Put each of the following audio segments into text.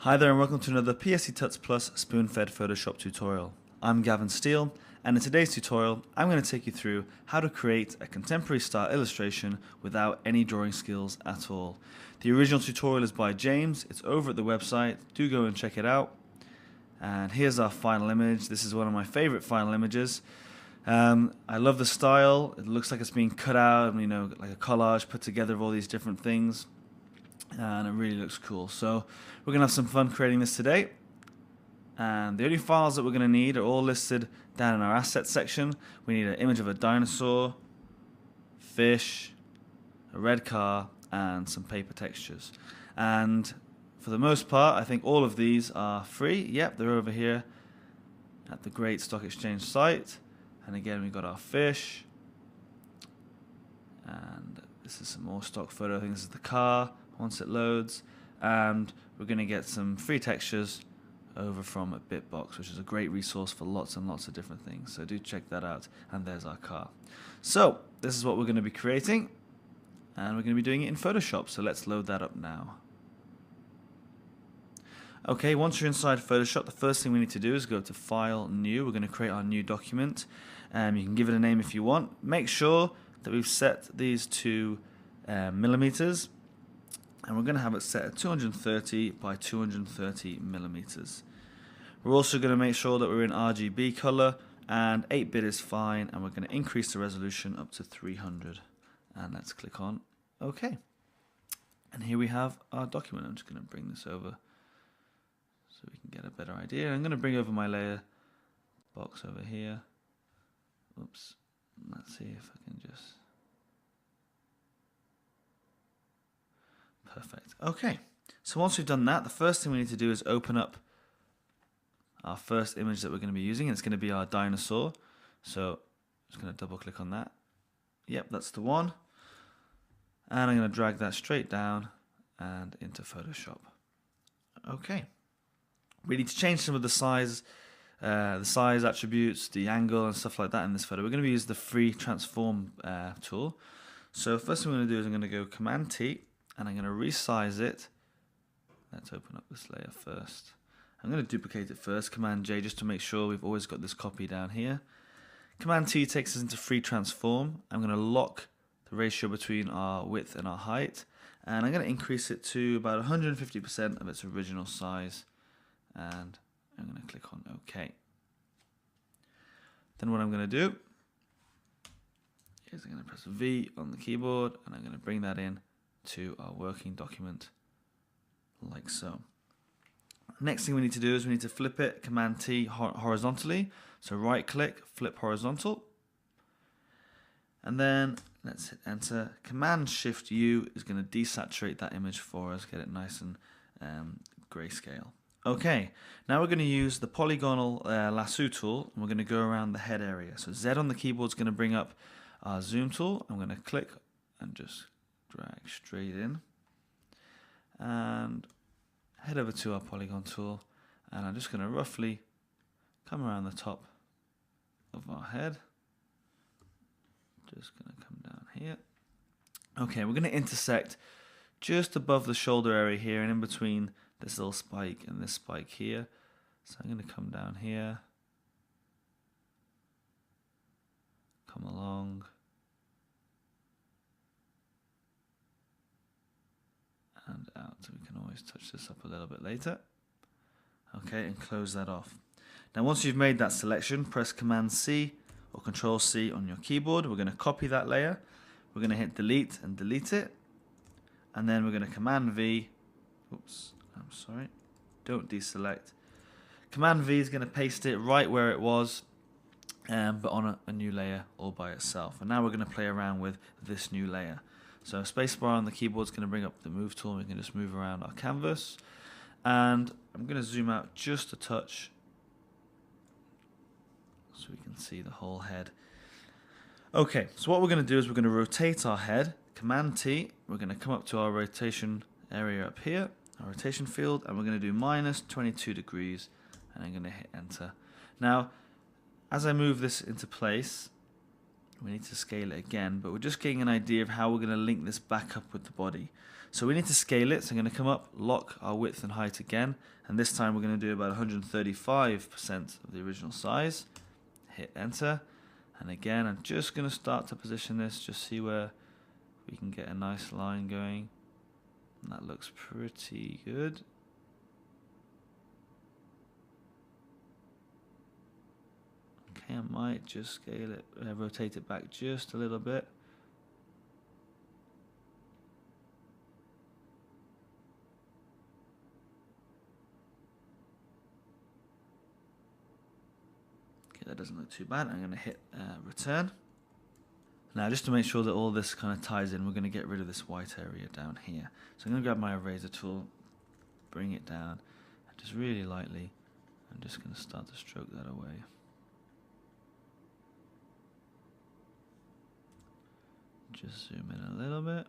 Hi there and welcome to another PSC Tuts Plus spoon-fed Photoshop tutorial. I'm Gavin Steele, and in today's tutorial I'm going to take you through how to create a contemporary style illustration without any drawing skills at all. The original tutorial is by James, it's over at the website, do go and check it out. And here's our final image. This is one of my favorite final images. I love the style, it looks like it's being cut out, like a collage put together of all these different things. And it really looks cool. So we're gonna have some fun creating this today, and the only files that we're gonna need are all listed down in our assets section. We need an image of a dinosaur, fish, a red car, and some paper textures. And for the most part I think all of these are free. Yep, they're over here at the Great Stock Exchange site. And again, we've got our fish, and this is some more stock photo. I think this is the car once it loads, and we're going to get some free textures over from Bitbox, which is a great resource for lots and lots of different things, so do check that out. And there's our car. So this is what we're going to be creating, and we're going to be doing it in Photoshop, so let's load that up now. Okay, once you're inside Photoshop, the first thing we need to do is go to File, New. We're going to create our new document. You can give it a name if you want. Make sure that we've set these to millimeters, and we're going to have it set at 230 by 230 millimeters. We're also going to make sure that we're in RGB color, and 8-bit is fine, and we're going to increase the resolution up to 300. And let's click on OK. And here we have our document. I'm just going to bring this over so we can get a better idea. I'm going to bring over my layer box over here. Oops. Let's see if I can just... Perfect. Okay, so once we've done that, the first thing we need to do is open up our first image that we're going to be using, and it's going to be our dinosaur. So I'm just going to double click on that. Yep, that's the one. And I'm going to drag that straight down and into Photoshop. Okay. We need to change some of the size attributes, the angle and stuff like that in this photo. We're going to use the free transform tool. So first thing I'm going to do is I'm going to go Command T, and I'm going to resize it. Let's open up this layer first. I'm going to duplicate it first, Command J, just to make sure we've always got this copy down here. Command T takes us into free transform. I'm going to lock the ratio between our width and our height, and I'm going to increase it to about 150% of its original size, and I'm going to click on OK. Then what I'm going to do is I'm going to press V on the keyboard, and I'm going to bring that in to our working document like so. Next thing we need to do is we need to flip it, Command T, horizontally. So right click, flip horizontal, and then let's hit enter. Command Shift U is going to desaturate that image for us, get it nice and grayscale. Okay, now we're going to use the polygonal lasso tool, and we're going to go around the head area. So Z on the keyboard is going to bring up our zoom tool. I'm going to click and just drag straight in, and head over to our polygon tool, and I'm just going to roughly come around the top of our head. Just going to come down here. Okay, we're going to intersect just above the shoulder area here, and in between this little spike and this spike here. So I'm going to come down here, come along, and out, so we can always touch this up a little bit later. Okay, and close that off. Now once you've made that selection, press Command C or Control C on your keyboard. We're going to copy that layer, we're going to hit delete and delete it, and then we're going to Command V, oops, I'm sorry, don't deselect. Command V is going to paste it right where it was, but on a new layer all by itself. And now we're going to play around with this new layer. So spacebar on the keyboard is going to bring up the move tool, and we can just move around our canvas. And I'm going to zoom out just a touch so we can see the whole head. Okay, so what we're going to do is we're going to rotate our head, Command T, we're going to come up to our rotation area up here, our rotation field, and we're going to do minus 22 degrees, and I'm going to hit enter. Now, as I move this into place, We need to scale it again, but we're just getting an idea of how we're going to link this back up with the body. So we need to scale it, so I'm going to come up, lock our width and height again, and this time we're going to do about 135% of the original size. Hit enter, and again I'm just going to start to position this, just see where we can get a nice line going, and that looks pretty good. Okay, I might just scale it, rotate it back just a little bit. Okay, that doesn't look too bad. I'm going to hit return. Now, just to make sure that all this kind of ties in, we're going to get rid of this white area down here. So I'm going to grab my eraser tool, bring it down, and just really lightly, I'm just going to start to stroke that away. Just zoom in a little bit.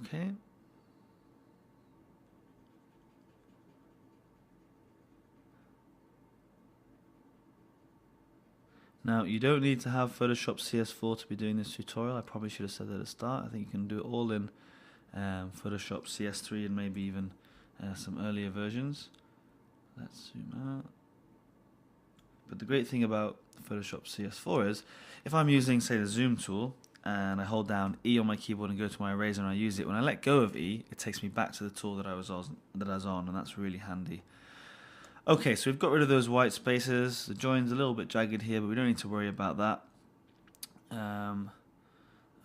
Okay. Now, you don't need to have Photoshop CS4 to be doing this tutorial. I probably should have said that at the start. I think you can do it all in Photoshop CS3 and maybe even some earlier versions. Let's zoom out. But the great thing about Photoshop CS4 is, if I'm using, say, the zoom tool, and I hold down E on my keyboard and go to my eraser and I use it, when I let go of E, it takes me back to the tool that I was on, and that's really handy. Okay, so we've got rid of those white spaces. The join's a little bit jagged here, but we don't need to worry about that.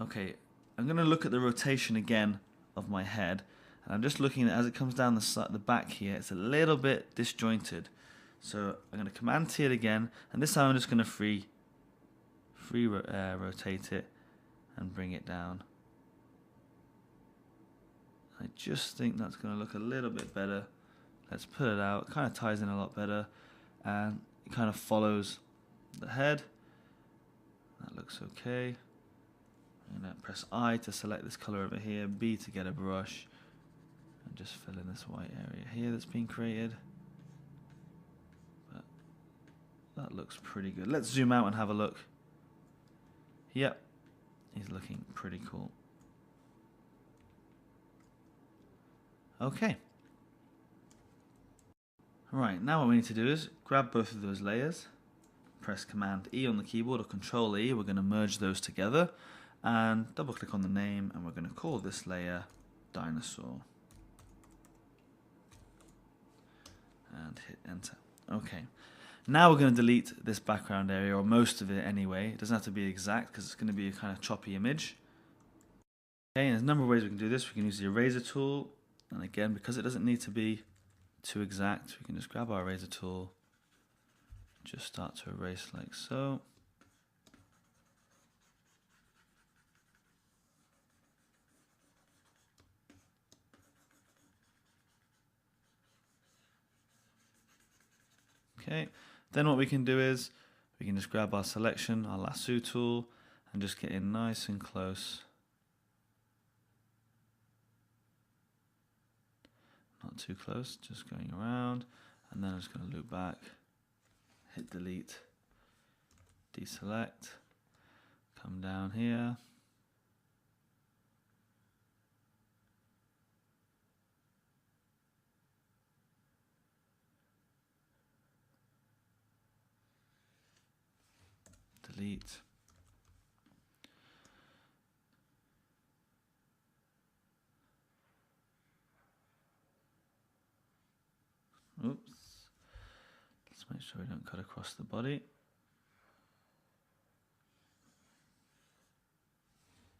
Okay, I'm going to look at the rotation again of my head, and I'm just looking at, as it comes down the back here, it's a little bit disjointed. So I'm going to Command T it again, and this time I'm just going to free rotate it and bring it down. I just think that's going to look a little bit better. Let's put it out. It kind of ties in a lot better, and it kind of follows the head. That looks okay. I'm going to press I to select this color over here, B to get a brush, and just fill in this white area here that's been created. But that looks pretty good. Let's zoom out and have a look. Yep, he's looking pretty cool. Okay. Right, now what we need to do is grab both of those layers, press Command E on the keyboard or Control E. We're going to merge those together and double click on the name, and we're going to call this layer Dinosaur. And hit enter. Okay. Now we're going to delete this background area, or most of it anyway. It doesn't have to be exact because it's going to be a kind of choppy image. Okay, and there's a number of ways we can do this. We can use the eraser tool, and again, because it doesn't need to be too exact, we can just grab our eraser tool, just start to erase like so. Okay, then what we can do is we can just grab our selection, our lasso tool, and just get in nice and close. Not too close, just going around, and then I'm just going to loop back, hit delete, deselect, come down here, delete. Oops. Let's make sure we don't cut across the body.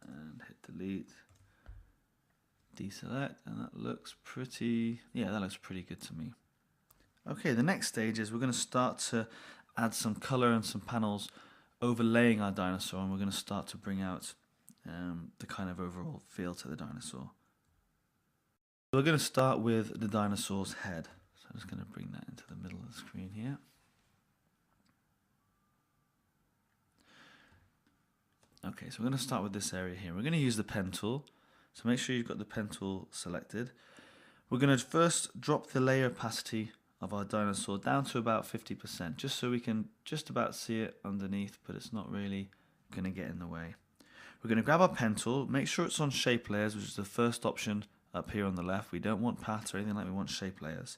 And hit delete, deselect, and that looks pretty, yeah, that looks pretty good to me. Okay, the next stage is we're going to start to add some color and some panels overlaying our dinosaur, and we're going to start to bring out the kind of overall feel to the dinosaur. We're going to start with the dinosaur's head. So I'm just going to bring that into the middle of the screen here. Okay, so we're going to start with this area here. We're going to use the pen tool. So make sure you've got the pen tool selected. We're going to first drop the layer opacity of our dinosaur down to about 50%, just so we can just about see it underneath, but it's not really going to get in the way. We're going to grab our pen tool, make sure it's on shape layers, which is the first option up here on the left. We don't want paths or anything like that, we want shape layers.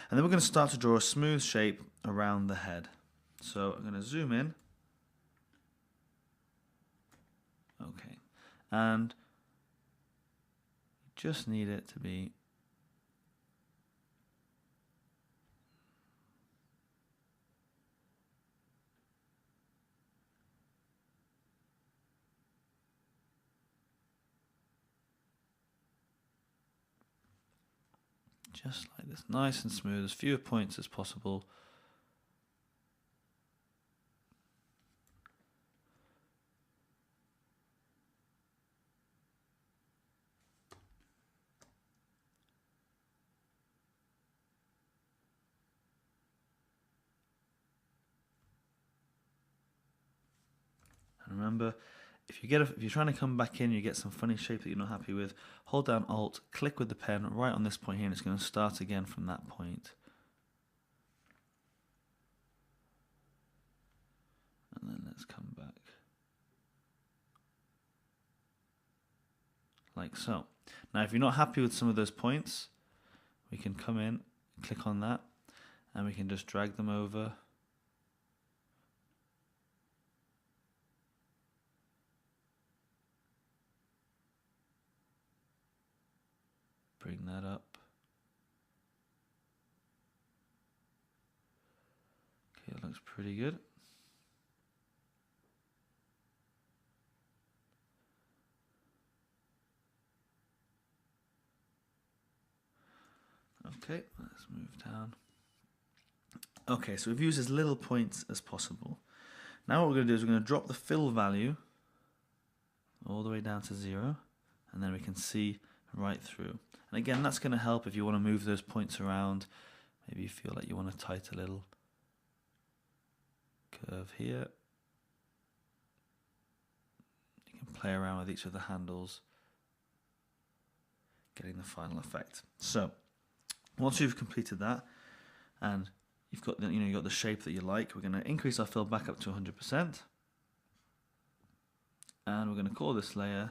And then we're going to start to draw a smooth shape around the head. So I'm going to zoom in. Okay, and you just need it to be just like this, nice and smooth, as few points as possible. And remember, if you're trying to come back in, you get some funny shape that you're not happy with, hold down Alt, click with the pen right on this point here, and it's going to start again from that point. And then let's come back. Like so. Now if you're not happy with some of those points, we can come in, click on that, and we can just drag them over. Bring that up. Okay, it looks pretty good. Okay, let's move down. Okay, so we've used as little points as possible. Now what we're going to do is we're going to drop the fill value all the way down to 0, and then we can see right through. And again, that's going to help if you want to move those points around. Maybe you feel like you want to tighten a little curve here. You can play around with each of the handles, getting the final effect. So once you've completed that and you've got you've got the shape that you like, we're going to increase our fill back up to 100%, and we're going to call this layer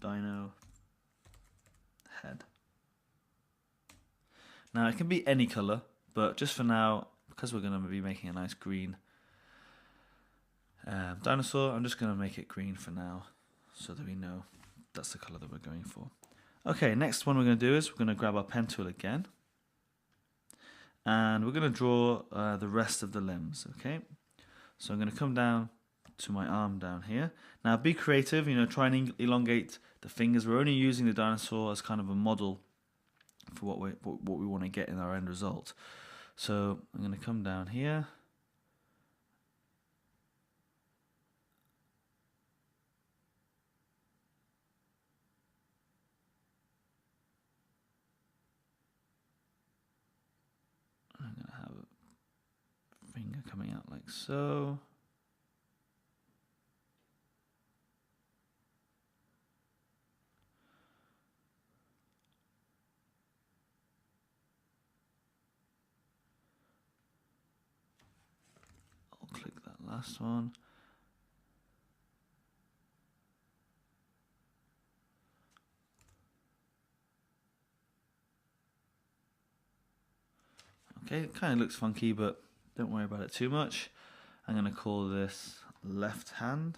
Dino Head. Now it can be any color, but just for now, because we're going to be making a nice green dinosaur, I'm just going to make it green for now so that we know that's the color that we're going for. Okay, next one we're going to do is we're going to grab our pen tool again, and we're going to draw the rest of the limbs. Okay, so I'm going to come down to my arm down here. Now be creative, try and elongate the fingers. We're only using the dinosaur as kind of a model for what we want to get in our end result. So I'm going to come down here. I'm going to have a finger coming out like so. I'll click that last one. Okay, it kind of looks funky, but don't worry about it too much. I'm going to call this left hand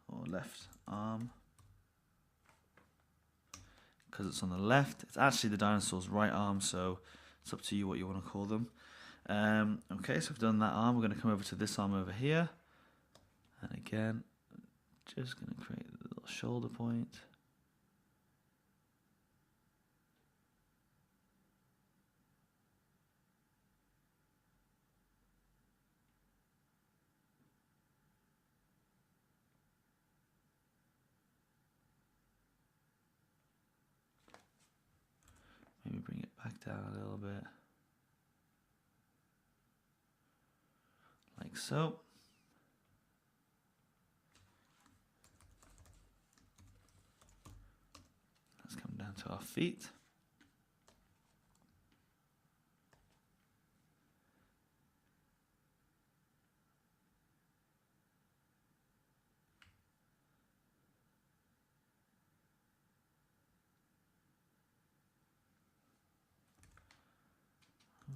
or left arm because it's on the left. It's actually the dinosaur's right arm, so it's up to you what you want to call them. Okay, so I've done that arm. We're going to come over to this arm over here, and again, just going to create a little shoulder point. down a little bit. Like so. Let's come down to our feet.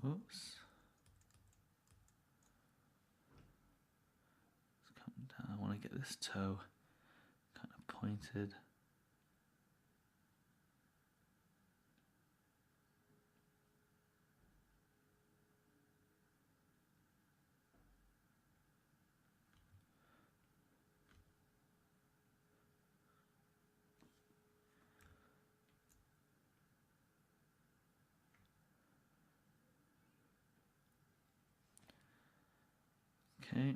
Oops. Let's come down. I want to get this toe kind of pointed. Okay.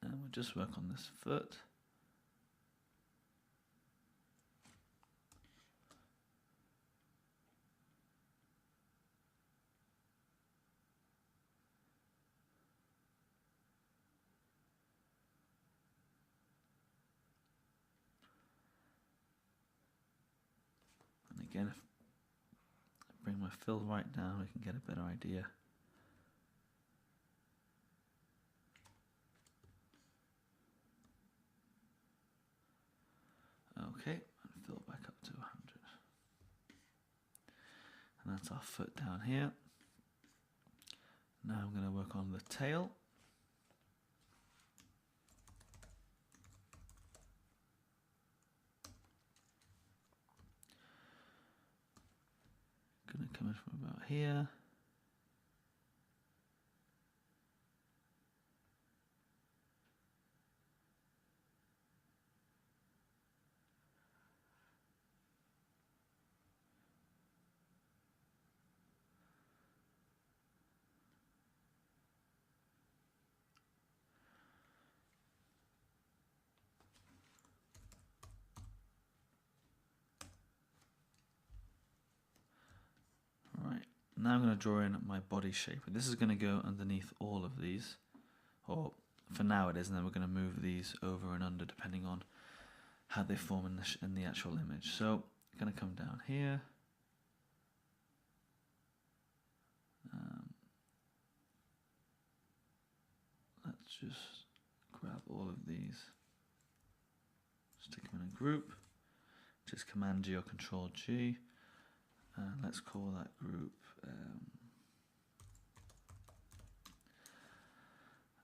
And we'll just work on this foot. And again, if I bring my fill right down, we can get a better idea. Okay, and fill back up to 100. And that's our foot down here. Now I'm going to work on the tail. Going to come in from about here. Now I'm going to draw in my body shape. This is going to go underneath all of these, or for now it is, and then we're going to move these over and under depending on how they form in the actual image. So I'm going to come down here. Let's just grab all of these, stick them in a group, just Command G or Control G, and let's call that group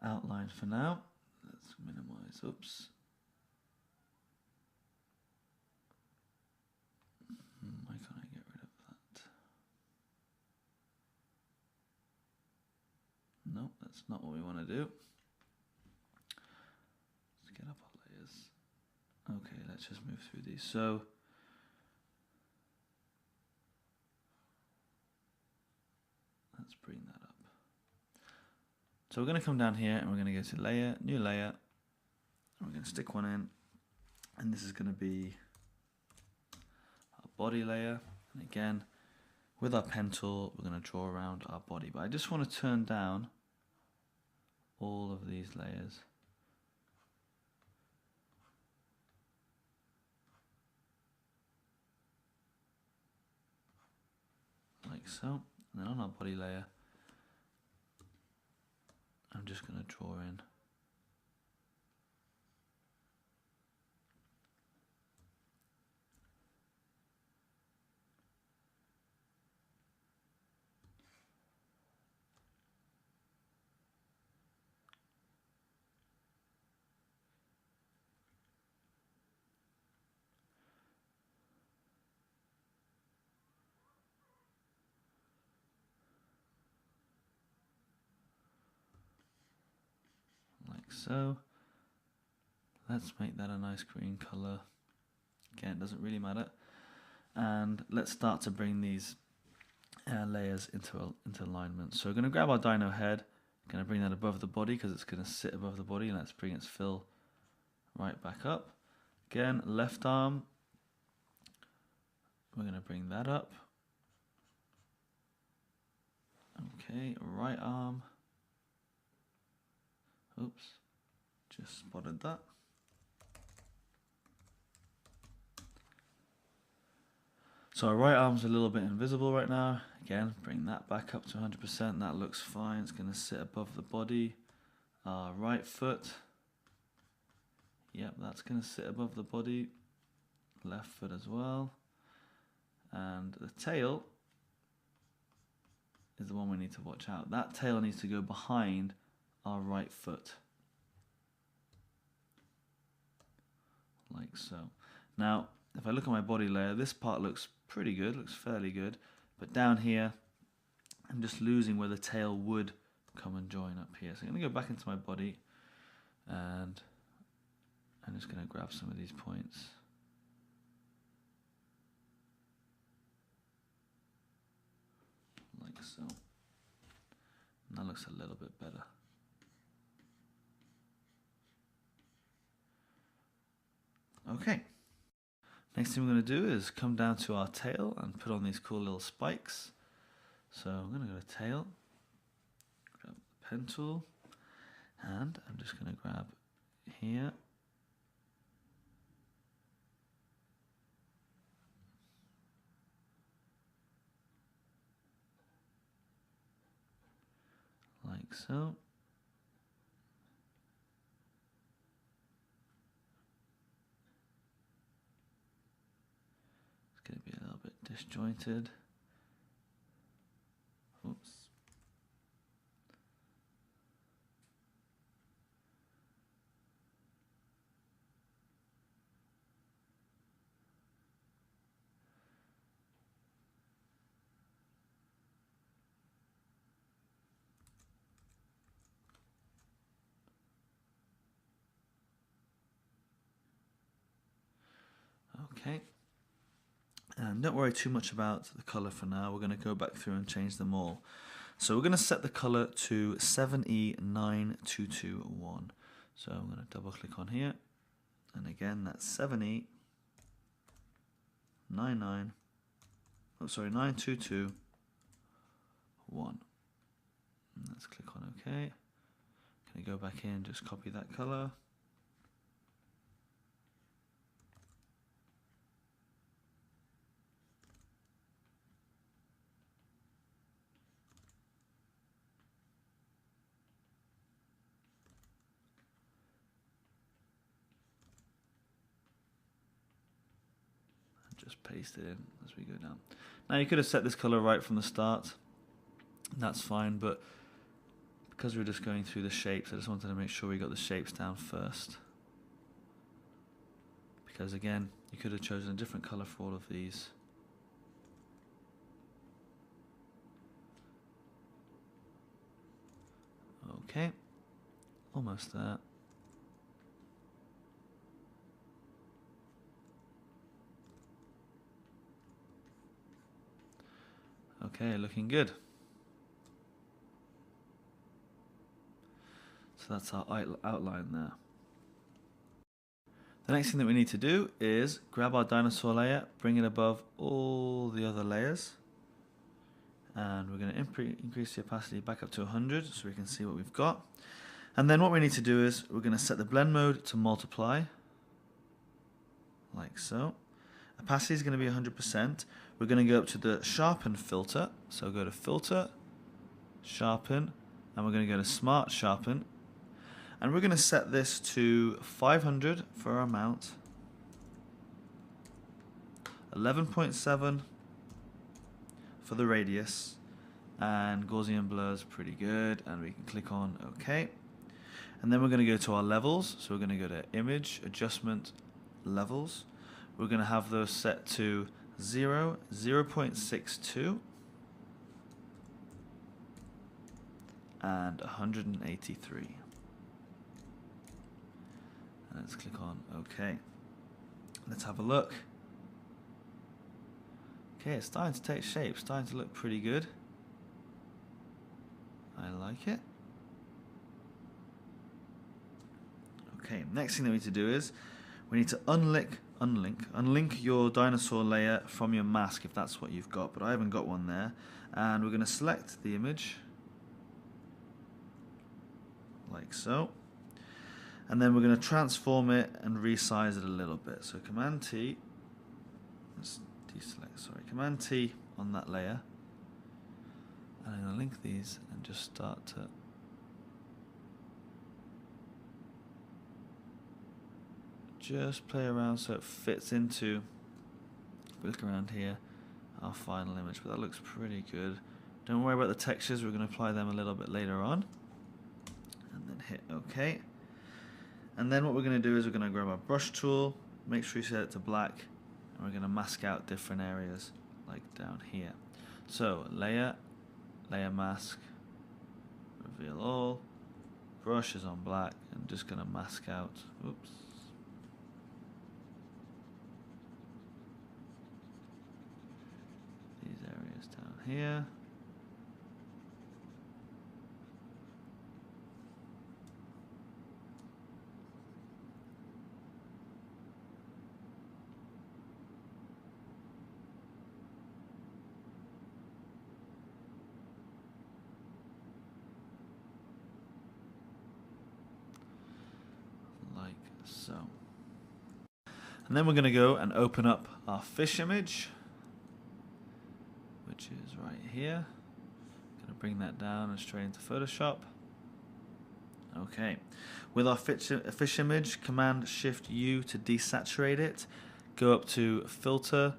outline for now. Let's minimize, oops. Why can't I get rid of that? No, that's not what we want to do. Let's get up our layers. Okay, let's just move through these. So let's bring that up. So we're going to come down here and we're going to go to layer, new layer, and we're going to stick one in, and this is going to be our body layer. And again, with our pen tool, we're going to draw around our body, but I just want to turn down all of these layers. Like so. And then on our body layer, I'm just going to draw in like so. Let's make that a nice green color. Again, it doesn't really matter. And let's start to bring these layers into alignment. So we're going to grab our dino head, going to bring that above the body because it's going to sit above the body. Let's bring its fill right back up. Again, left arm, we're going to bring that up. Okay, right arm. Oops, just spotted that. So our right arm's a little bit invisible right now. Again, bring that back up to 100%. That looks fine. It's going to sit above the body. Our right foot. Yep, that's going to sit above the body. Left foot as well. And the tail is the one we need to watch out. That tail needs to go behind our right foot. Like so. Now, if I look at my body layer, this part looks pretty good, looks fairly good. But down here, I'm just losing where the tail would come and join up here. So I'm going to go back into my body and I'm just going to grab some of these points. Like so. And that looks a little bit better. Okay. Next thing we're going to do is come down to our tail and put on these cool little spikes. So I'm going to go to tail, grab the pen tool, and I'm just going to grab here. Like so. It's going to be a little bit disjointed. Oops. Okay. And don't worry too much about the color for now. We're going to go back through and change them all. So we're going to set the color to 7E9221. So I'm going to double click on here. And again, that's 9221. Let's click on OK. Can I go back in, just copy that color. Just paste it in as we go down. Now you could have set this color right from the start. That's fine, but because we're just going through the shapes, I just wanted to make sure we got the shapes down first. Because again, you could have chosen a different color for all of these. Okay, almost there. Okay, looking good. So that's our outline there. The next thing that we need to do is grab our dinosaur layer, bring it above all the other layers. And we're going to increase the opacity back up to 100 so we can see what we've got. And then what we need to do is we're going to set the blend mode to multiply, like so. Opacity is going to be 100%. We're going to go up to the sharpen filter. So go to filter, sharpen, and we're going to go to smart sharpen. And we're going to set this to 500 for our mount, 11.7 for the radius, and Gaussian blur is pretty good, and we can click on OK. And then we're going to go to our levels. So we're going to go to image, adjustment, levels. We're going to have those set to 0, 0.62, and 183. And let's click on OK. Let's have a look. Okay, it's starting to take shape, starting to look pretty good. I like it. Okay, next thing that we need to do is we need to unlink your dinosaur layer from your mask if that's what you've got, but I haven't got one there. And we're going to select the image like so. And then we're going to transform it and resize it a little bit. So Command T, let's deselect, sorry, Command T on that layer. And I'm going to link these and just start to just play around so it fits into, if we look around here, our final image. But that looks pretty good. Don't worry about the textures, we're going to apply them a little bit later on. And then hit OK. And then what we're going to do is we're going to grab our brush tool, make sure you set it to black, and we're going to mask out different areas, like down here. So layer, layer mask, reveal all, brush is on black, and just going to mask out, oops. These areas down here. Like so. And then we're going to go and open up our fish image, which is right here. Going to bring that down and straight into Photoshop. Okay. With our fish image, Command Shift U to desaturate it. Go up to Filter,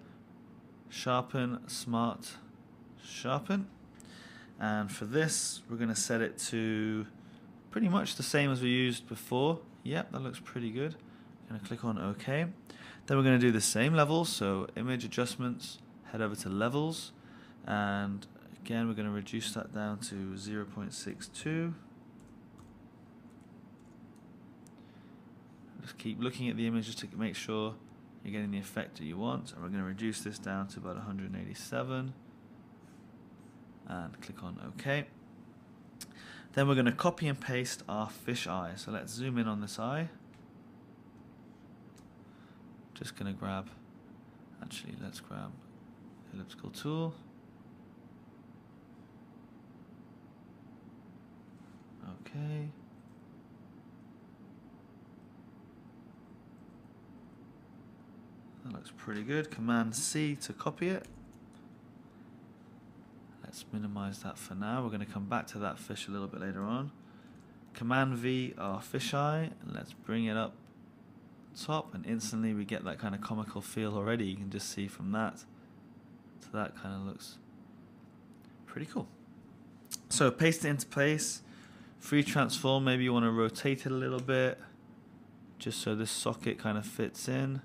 Sharpen, Smart, Sharpen. And for this, we're going to set it to pretty much the same as we used before. Yep, that looks pretty good. I'm going to click on OK. Then we're going to do the same levels, so Image Adjustments, head over to Levels, and again we're going to reduce that down to 0.62. Just keep looking at the image just to make sure you're getting the effect that you want, and we're going to reduce this down to about 187, and click on OK. Then we're going to copy and paste our fish eye. So let's zoom in on this eye. Just going to grab, actually let's grab the elliptical tool. Okay. That looks pretty good. Command C to copy it. Let's minimize that for now. We're going to come back to that fish a little bit later on. Command V our fisheye, and let's bring it up top, and instantly we get that kind of comical feel already. You can just see from that to that kind of looks pretty cool. So paste it into place. Free transform, maybe you want to rotate it a little bit just so this socket kind of fits in.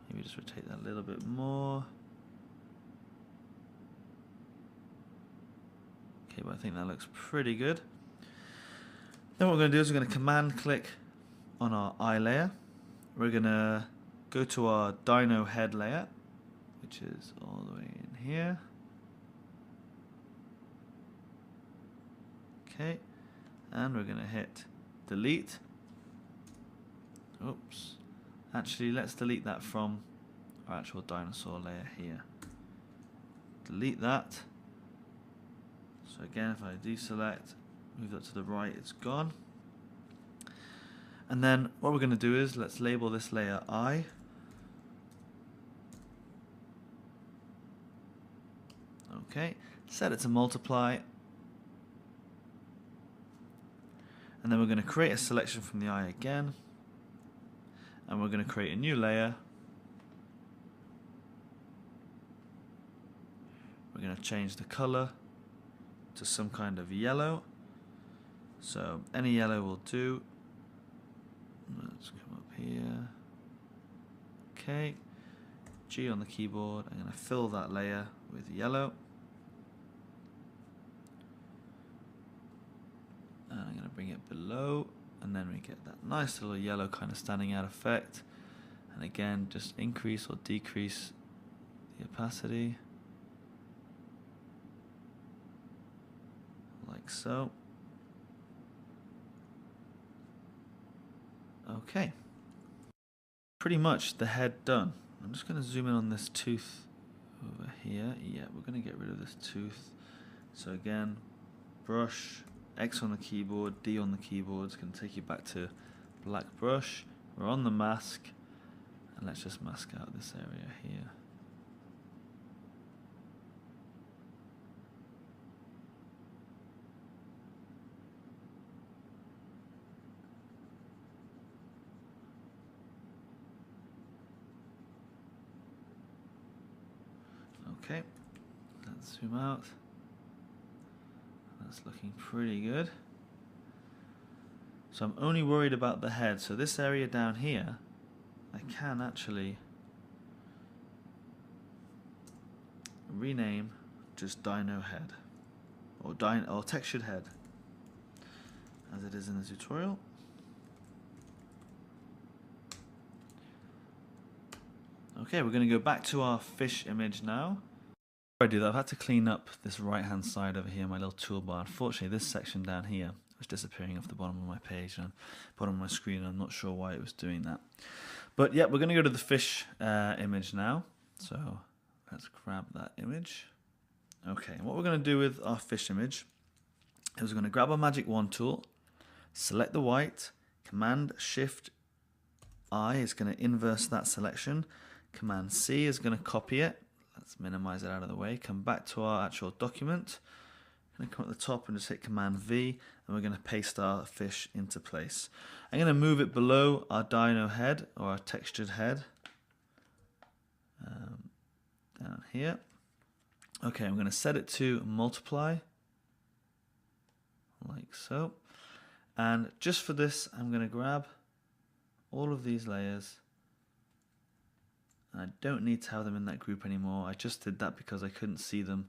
Maybe just rotate that a little bit more. Okay, but I think that looks pretty good. Then what we're going to do is we're going to command click on our eye layer. We're going to go to our dino head layer, which is all the way in here. Okay, and we're going to hit delete. Oops. Actually, let's delete that from our actual dinosaur layer here. Delete that. So again, if I deselect, move that to the right, it's gone. And then what we're going to do is let's label this layer I. Okay, set it to multiply. And then we're going to create a selection from the eye again. And we're going to create a new layer. We're going to change the color to some kind of yellow. So any yellow will do. Let's come up here. Okay. G on the keyboard. I'm going to fill that layer with yellow. And I'm going to bring it below. And then we get that nice little yellow kind of standing out effect. And again, just increase or decrease the opacity. Like so. Okay. Pretty much the head done. I'm just going to zoom in on this tooth over here. Yeah, we're going to get rid of this tooth. So again, brush, X on the keyboard, D on the keyboard. It's going to take you back to black brush. We're on the mask, and let's just mask out this area here. Okay, let's zoom out. That's looking pretty good. So I'm only worried about the head. So this area down here, I can actually rename just dino head or textured head as it is in the tutorial. Okay, we're going to go back to our fish image now. Before I do that, I've had to clean up this right hand side over here, my little toolbar. Unfortunately, this section down here was disappearing off the bottom of my page and bottom of my screen. I'm not sure why it was doing that. But yeah, we're going to go to the fish image now. So let's grab that image. Okay, and what we're going to do with our fish image is we're going to grab our magic wand tool, select the white, Command Shift I is going to inverse that selection. Command C is going to copy it. Let's minimize it out of the way. Come back to our actual document. I'm going to come at the top and just hit Command V, and we're going to paste our fish into place. I'm going to move it below our dino head or our textured head. Down here. Okay, I'm going to set it to multiply, like so. And just for this, I'm going to grab all of these layers. I don't need to have them in that group anymore. I just did that because I couldn't see them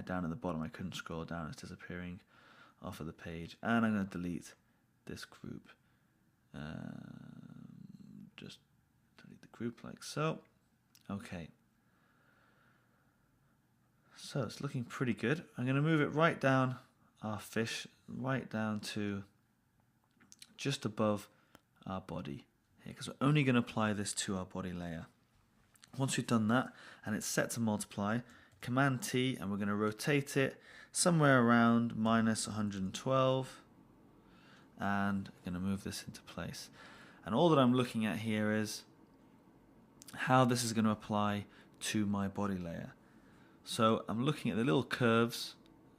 down at the bottom. I couldn't scroll down. It's disappearing off of the page. And I'm going to delete this group. Just delete the group like so. Okay. So it's looking pretty good. I'm going to move it right down our fish, right down to just above our body here, because we're only going to apply this to our body layer. Once we've done that and it's set to multiply, Command T, and we're going to rotate it somewhere around -112, and I'm going to move this into place. And all that I'm looking at here is how this is going to apply to my body layer. So I'm looking at the little curves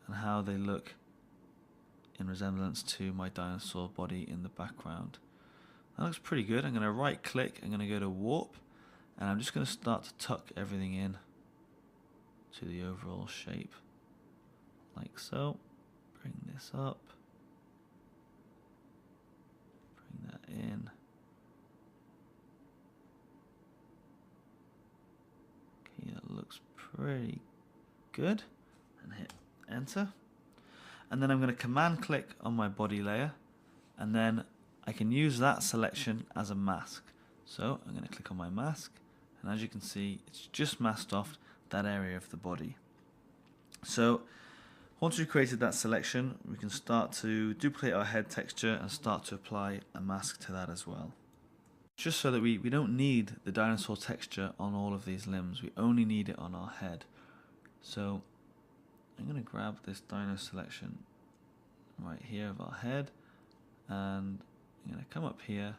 and how they look in resemblance to my dinosaur body in the background. That looks pretty good. I'm going to right click, I'm going to go to warp, and I'm just going to start to tuck everything in to the overall shape, like so. Bring this up, bring that in. Okay, that looks pretty good, and hit enter. And then I'm going to command click on my body layer, and then I can use that selection as a mask. So I'm going to click on my mask, and as you can see, it's just masked off that area of the body. So once we've created that selection, we can start to duplicate our head texture and start to apply a mask to that as well. Just so that we don't need the dinosaur texture on all of these limbs, we only need it on our head. So I'm going to grab this dino selection right here of our head, and I'm going to come up here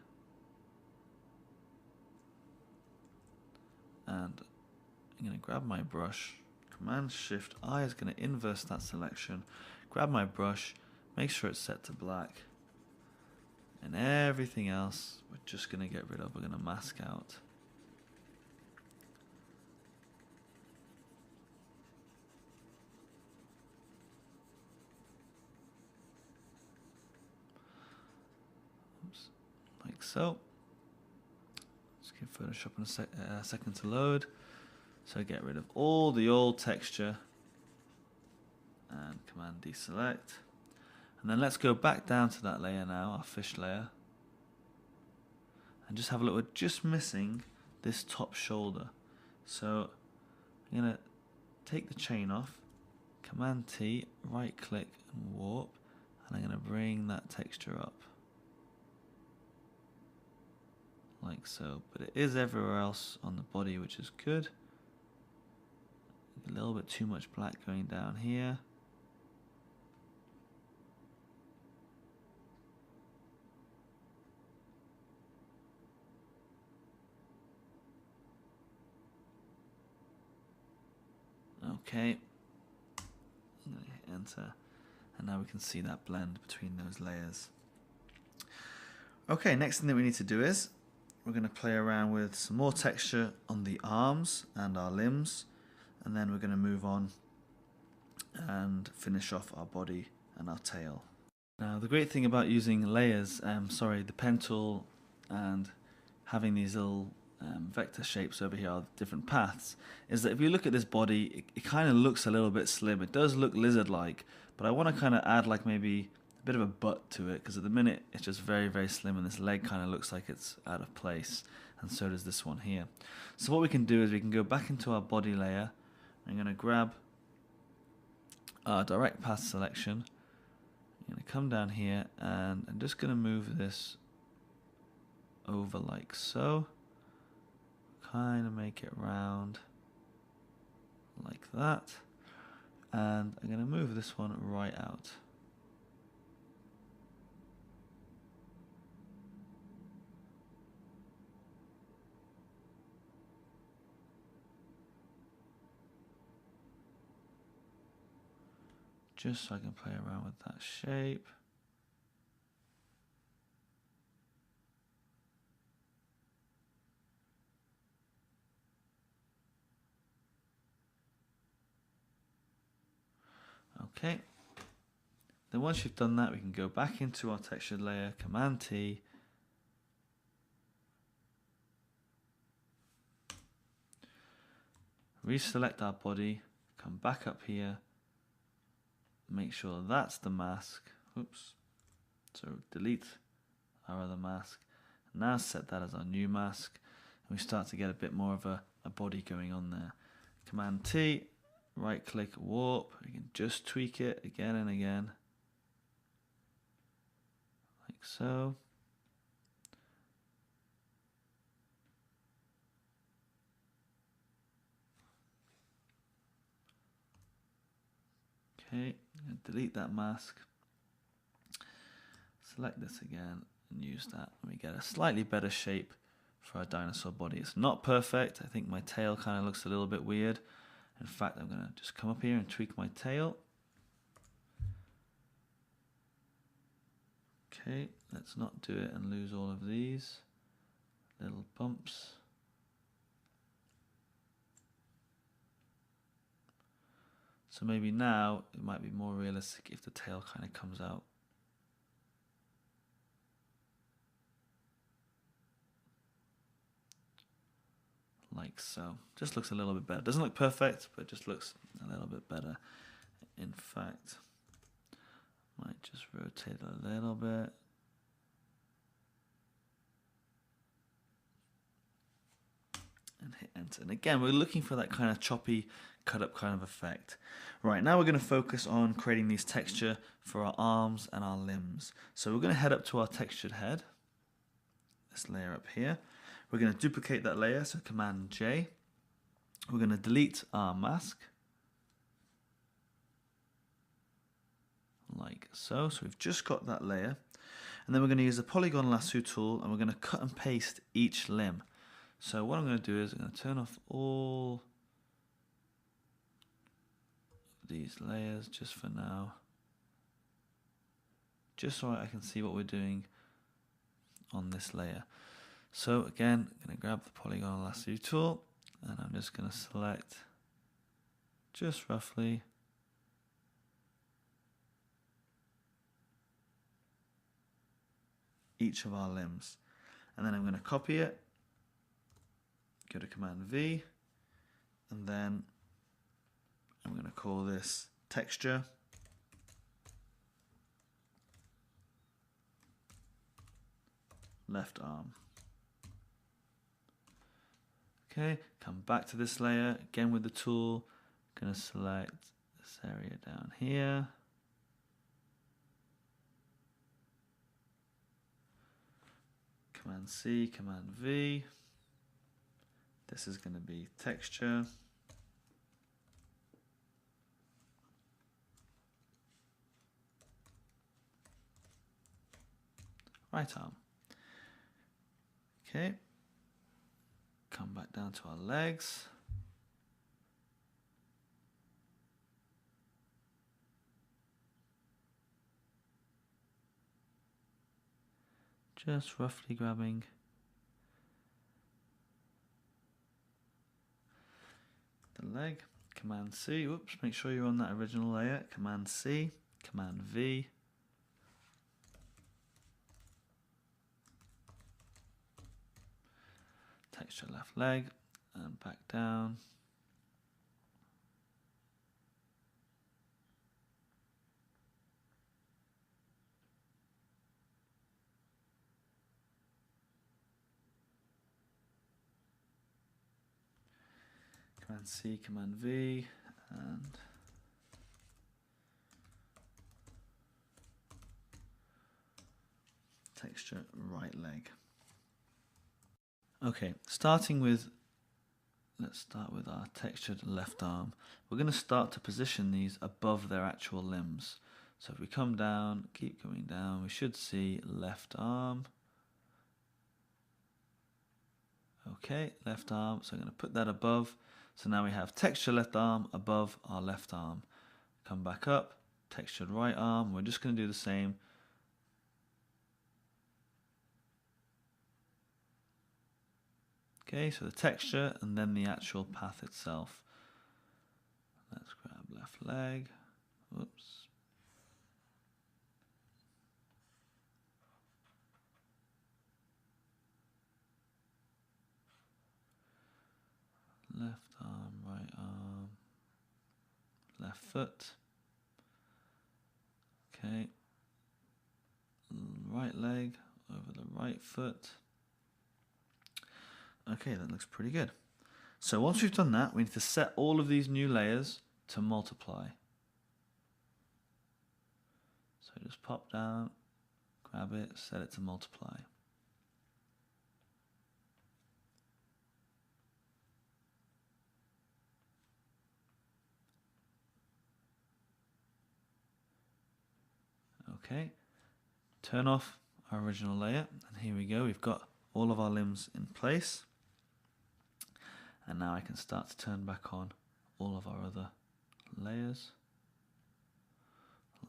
and I'm going to grab my brush. Command Shift I is going to inverse that selection, grab my brush, make sure it's set to black, and everything else we're just going to get rid of. We're going to mask out. Oops. Like so. Let's give Photoshop a second to load. So get rid of all the old texture and Command deselect. And then let's go back down to that layer now, our fish layer, and just have a look. We're just missing this top shoulder. So I'm going to take the chain off, Command T, right click and warp, and I'm going to bring that texture up. Like so, but it is everywhere else on the body, which is good. A little bit too much black going down here. Okay, I'm going to hit enter, and now we can see that blend between those layers. Okay, next thing that we need to do is we're going to play around with some more texture on the arms and our limbs, and then we're going to move on and finish off our body and our tail. Now the great thing about using layers, the pen tool, and having these little vector shapes over here, are different paths, is that if you look at this body, it kind of looks a little bit slim. It does look lizard-like, but I want to kind of add like maybe a bit of a butt to it, because at the minute it's just very, very slim, and this leg kind of looks like it's out of place, and so does this one here. So what we can do is we can go back into our body layer. I'm going to grab our direct path selection. I'm going to come down here, and I'm just going to move this over like so. Kind of make it round like that, and I'm going to move this one right out. Just so I can play around with that shape. Okay. Then once you've done that, we can go back into our textured layer, Command T. Reselect our body, come back up here, make sure that's the mask. Oops. So delete our other mask. Now set that as our new mask, and we start to get a bit more of a body going on there. Command T, right click, warp. You can just tweak it again and again, like so. Okay, delete that mask. Select this again and use that, and we get a slightly better shape for our dinosaur body. It's not perfect. I think my tail kind of looks a little bit weird. In fact, I'm going to just come up here and tweak my tail. Okay, let's not do it and lose all of these little bumps. So maybe now it might be more realistic if the tail kind of comes out. Like so. Just looks a little bit better. Doesn't look perfect, but it just looks a little bit better. In fact, might just rotate a little bit. And hit enter. And again, we're looking for that kind of choppy, cut up kind of effect. Right, now we're going to focus on creating these texture for our arms and our limbs. So we're going to head up to our textured head. This layer up here. We're going to duplicate that layer, so Command J. We're going to delete our mask. Like so. So we've just got that layer. And then we're going to use the polygon lasso tool, and we're going to cut and paste each limb. So what I'm going to do is I'm going to turn off all these layers just for now. Just so I can see what we're doing on this layer. So again, I'm going to grab the polygon lasso tool, and I'm just going to select just roughly each of our limbs. And then I'm going to copy it, go to Command V, and then I'm going to call this texture. Left arm. Okay, come back to this layer, again with the tool, gonna select this area down here. Command C, Command V. This is gonna be texture. Right arm. Okay. Come back down to our legs. Just roughly grabbing the leg. Command C. Whoops, make sure you're on that original layer. Command C, Command V. Texture left leg and back down. Command C, Command V, and texture right leg. Okay, let's start with our textured left arm. We're going to start to position these above their actual limbs. So if we come down, keep coming down, we should see left arm. Okay, left arm, so I'm going to put that above. So now we have texture left arm above our left arm. Come back up, textured right arm, we're just going to do the same. Okay, so the texture and then the actual path itself. Let's grab left leg. Whoops. Left arm, right arm, left foot. Okay. Right leg over the right foot. Okay, that looks pretty good. So once we've done that, we need to set all of these new layers to multiply. So just pop down, grab it, set it to multiply. Okay, turn off our original layer, and here we go, we've got all of our limbs in place. And now I can start to turn back on all of our other layers,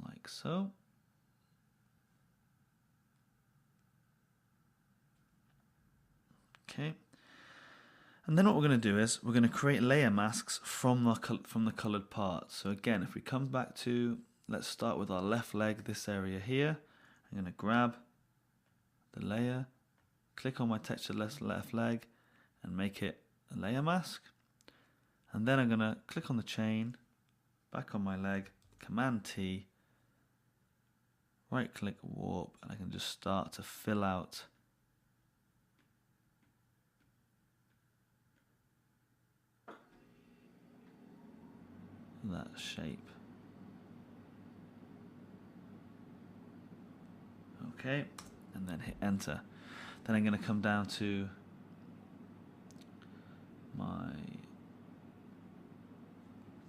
like so. Okay. And then what we're going to do is we're going to create layer masks from the colored parts. So again, if we come back to, let's start with our left leg, this area here. I'm going to grab the layer, click on my textured left leg, and make it a layer mask. And then I'm going to click on the chain, back on my leg, Command T, right click warp, and I can just start to fill out that shape. Okay, and then hit enter. Then I'm going to come down to my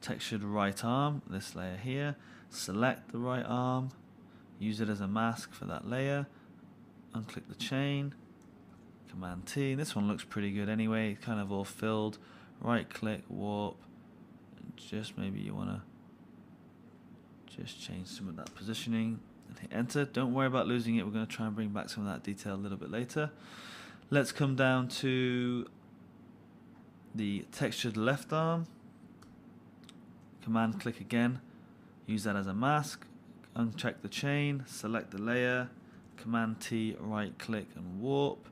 textured right arm, this layer here, select the right arm, use it as a mask for that layer, unclick the chain, Command T. This one looks pretty good anyway, it's kind of all filled. Right click, warp, and just maybe you want to just change some of that positioning and hit enter. Don't worry about losing it, we're going to try and bring back some of that detail a little bit later. Let's come down to the textured left arm, Command click again, use that as a mask, uncheck the chain, select the layer, Command T, right click and warp.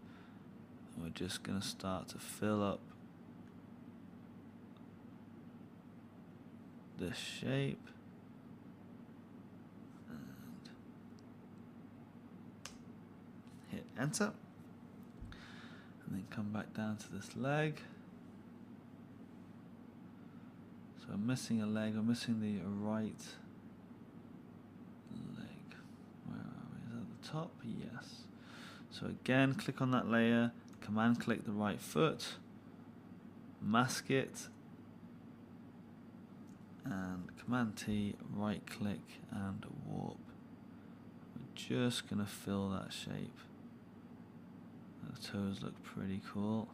And we're just going to start to fill up this shape. And hit enter. And then come back down to this leg. So I'm missing a leg, I'm missing the right leg. Where are we? Is that at the top? Yes. So again, click on that layer, command click the right foot, mask it, and command T, right click and warp. We're just going to fill that shape. The toes look pretty cool.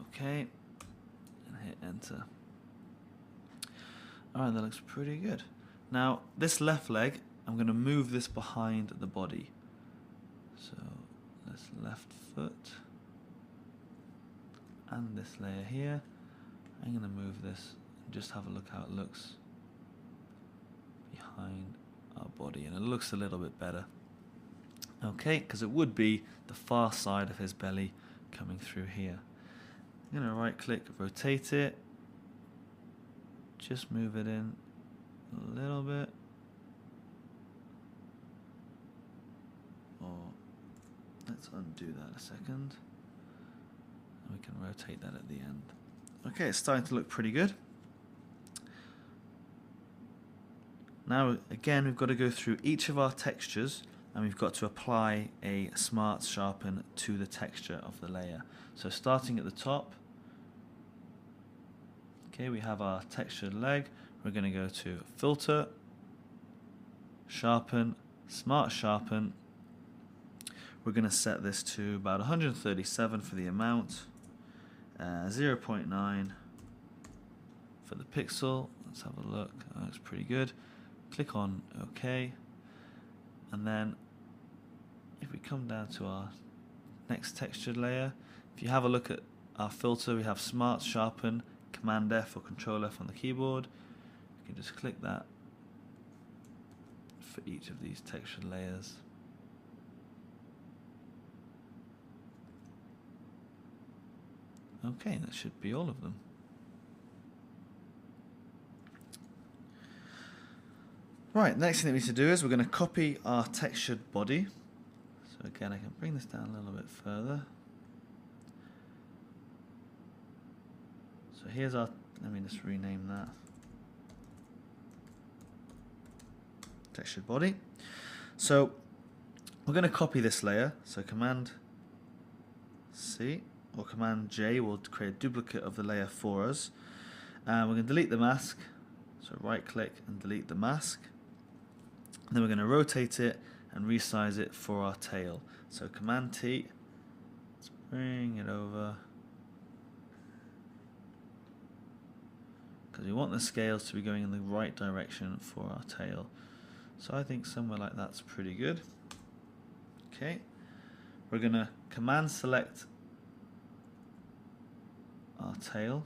Okay, and hit enter. Alright, that looks pretty good. Now, this left leg, I'm going to move this behind the body. So, this left foot, and this layer here, I'm going to move this and just have a look how it looks behind our body, and it looks a little bit better. Okay, because it would be the far side of his belly coming through here. I'm going to right click, rotate it, just move it in a little bit, or let's undo that a second, and we can rotate that at the end. Okay, it's starting to look pretty good. Now again, we've got to go through each of our textures, and we've got to apply a smart sharpen to the texture of the layer. So starting at the top, okay, we have our textured leg. We're going to go to filter, sharpen, smart sharpen. We're going to set this to about 137 for the amount, 0.9 for the pixel. Let's have a look. That looks pretty good. Click on OK, and then if we come down to our next textured layer, if you have a look at our filter, we have smart sharpen, Command F or Control F on the keyboard. You can just click that for each of these textured layers. Okay, that should be all of them. Right, next thing that we need to do is we're going to copy our textured body. So again, I can bring this down a little bit further. So here's our, let me just rename that, textured body. So we're going to copy this layer. So Command C or Command J will create a duplicate of the layer for us. And we're going to delete the mask. So right click and delete the mask. And then we're going to rotate it and resize it for our tail. So Command T, let's bring it over, because we want the scales to be going in the right direction for our tail. So I think somewhere like that's pretty good. Okay, we're going to Command select our tail,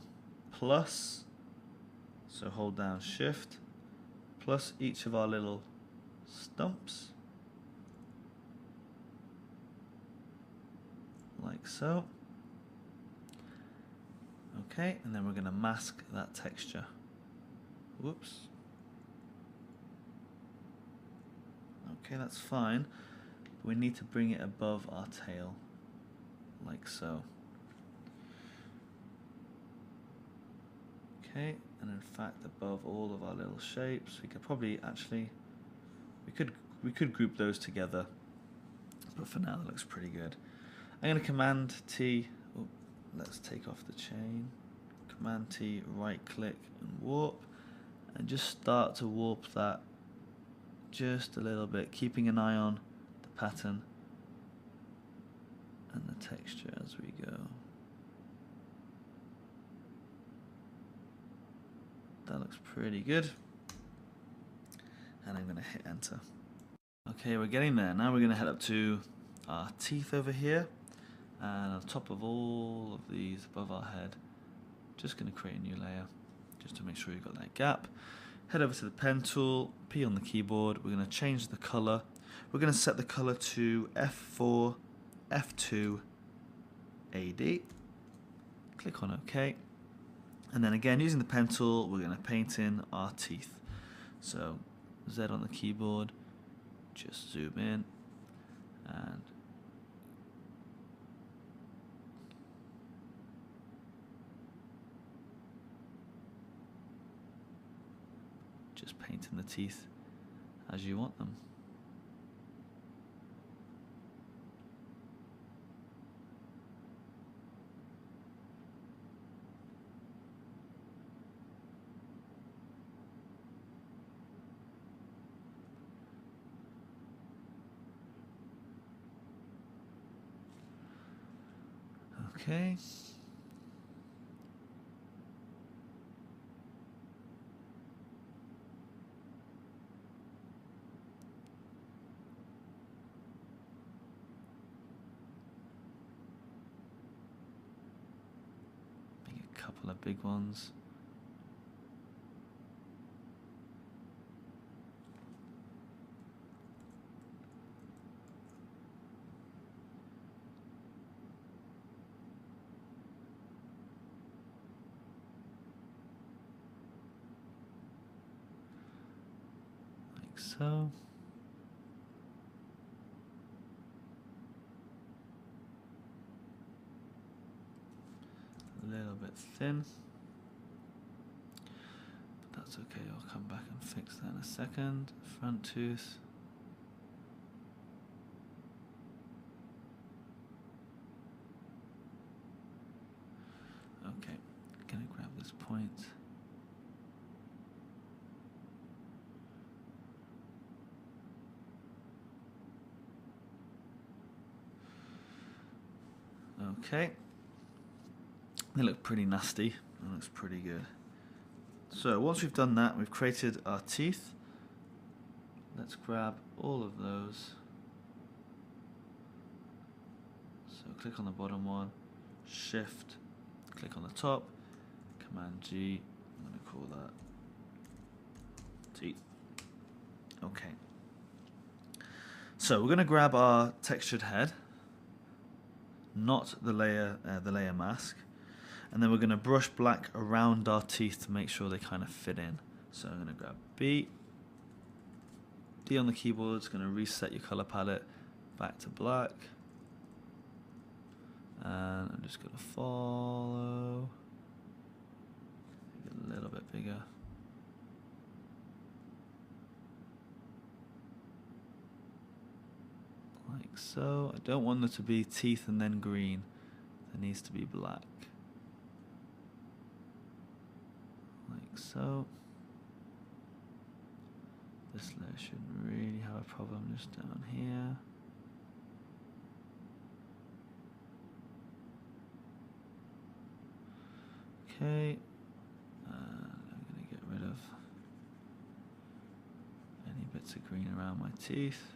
plus, so hold down Shift, plus each of our little stumps, like so. Okay, and then we're going to mask that texture. Whoops. Okay, that's fine. But we need to bring it above our tail, like so. Okay, and in fact above all of our little shapes. We could probably actually, we could group those together, but for now that looks pretty good. I'm going to Command T, oh, let's take off the chain, Command T, right click and warp, and just start to warp that just a little bit, keeping an eye on the pattern and the texture as we go. That looks pretty good. And I'm going to hit enter. Okay, we're getting there. Now we're going to head up to our teeth over here. And on top of all of these above our head, just going to create a new layer just to make sure you've got that gap. Head over to the pen tool, P on the keyboard. We're going to change the color. We're going to set the color to F4, F2, AD. Click on OK. And then again, using the pen tool, we're going to paint in our teeth. So Z on the keyboard, just zoom in and just painting the teeth as you want them. Okay. Make a couple of big ones. Like so. A little bit thin, but that's okay. I'll come back and fix that in a second. Front tooth. Okay, gonna grab this point. Okay. They look pretty nasty. That looks pretty good. So once we've done that, we've created our teeth. Let's grab all of those. So click on the bottom one, Shift, click on the top, Command G, I'm going to call that teeth. Okay. So we're going to grab our textured head, not the layer mask. And then we're going to brush black around our teeth to make sure they kind of fit in. So I'm going to grab B. D on the keyboard is going to reset your color palette back to black. And I'm just going to follow. Make it a little bit bigger. Like so. I don't want there to be teeth and then green. There needs to be black. Like so. This layer shouldn't really have a problem just down here. Okay. I'm going to get rid of any bits of green around my teeth.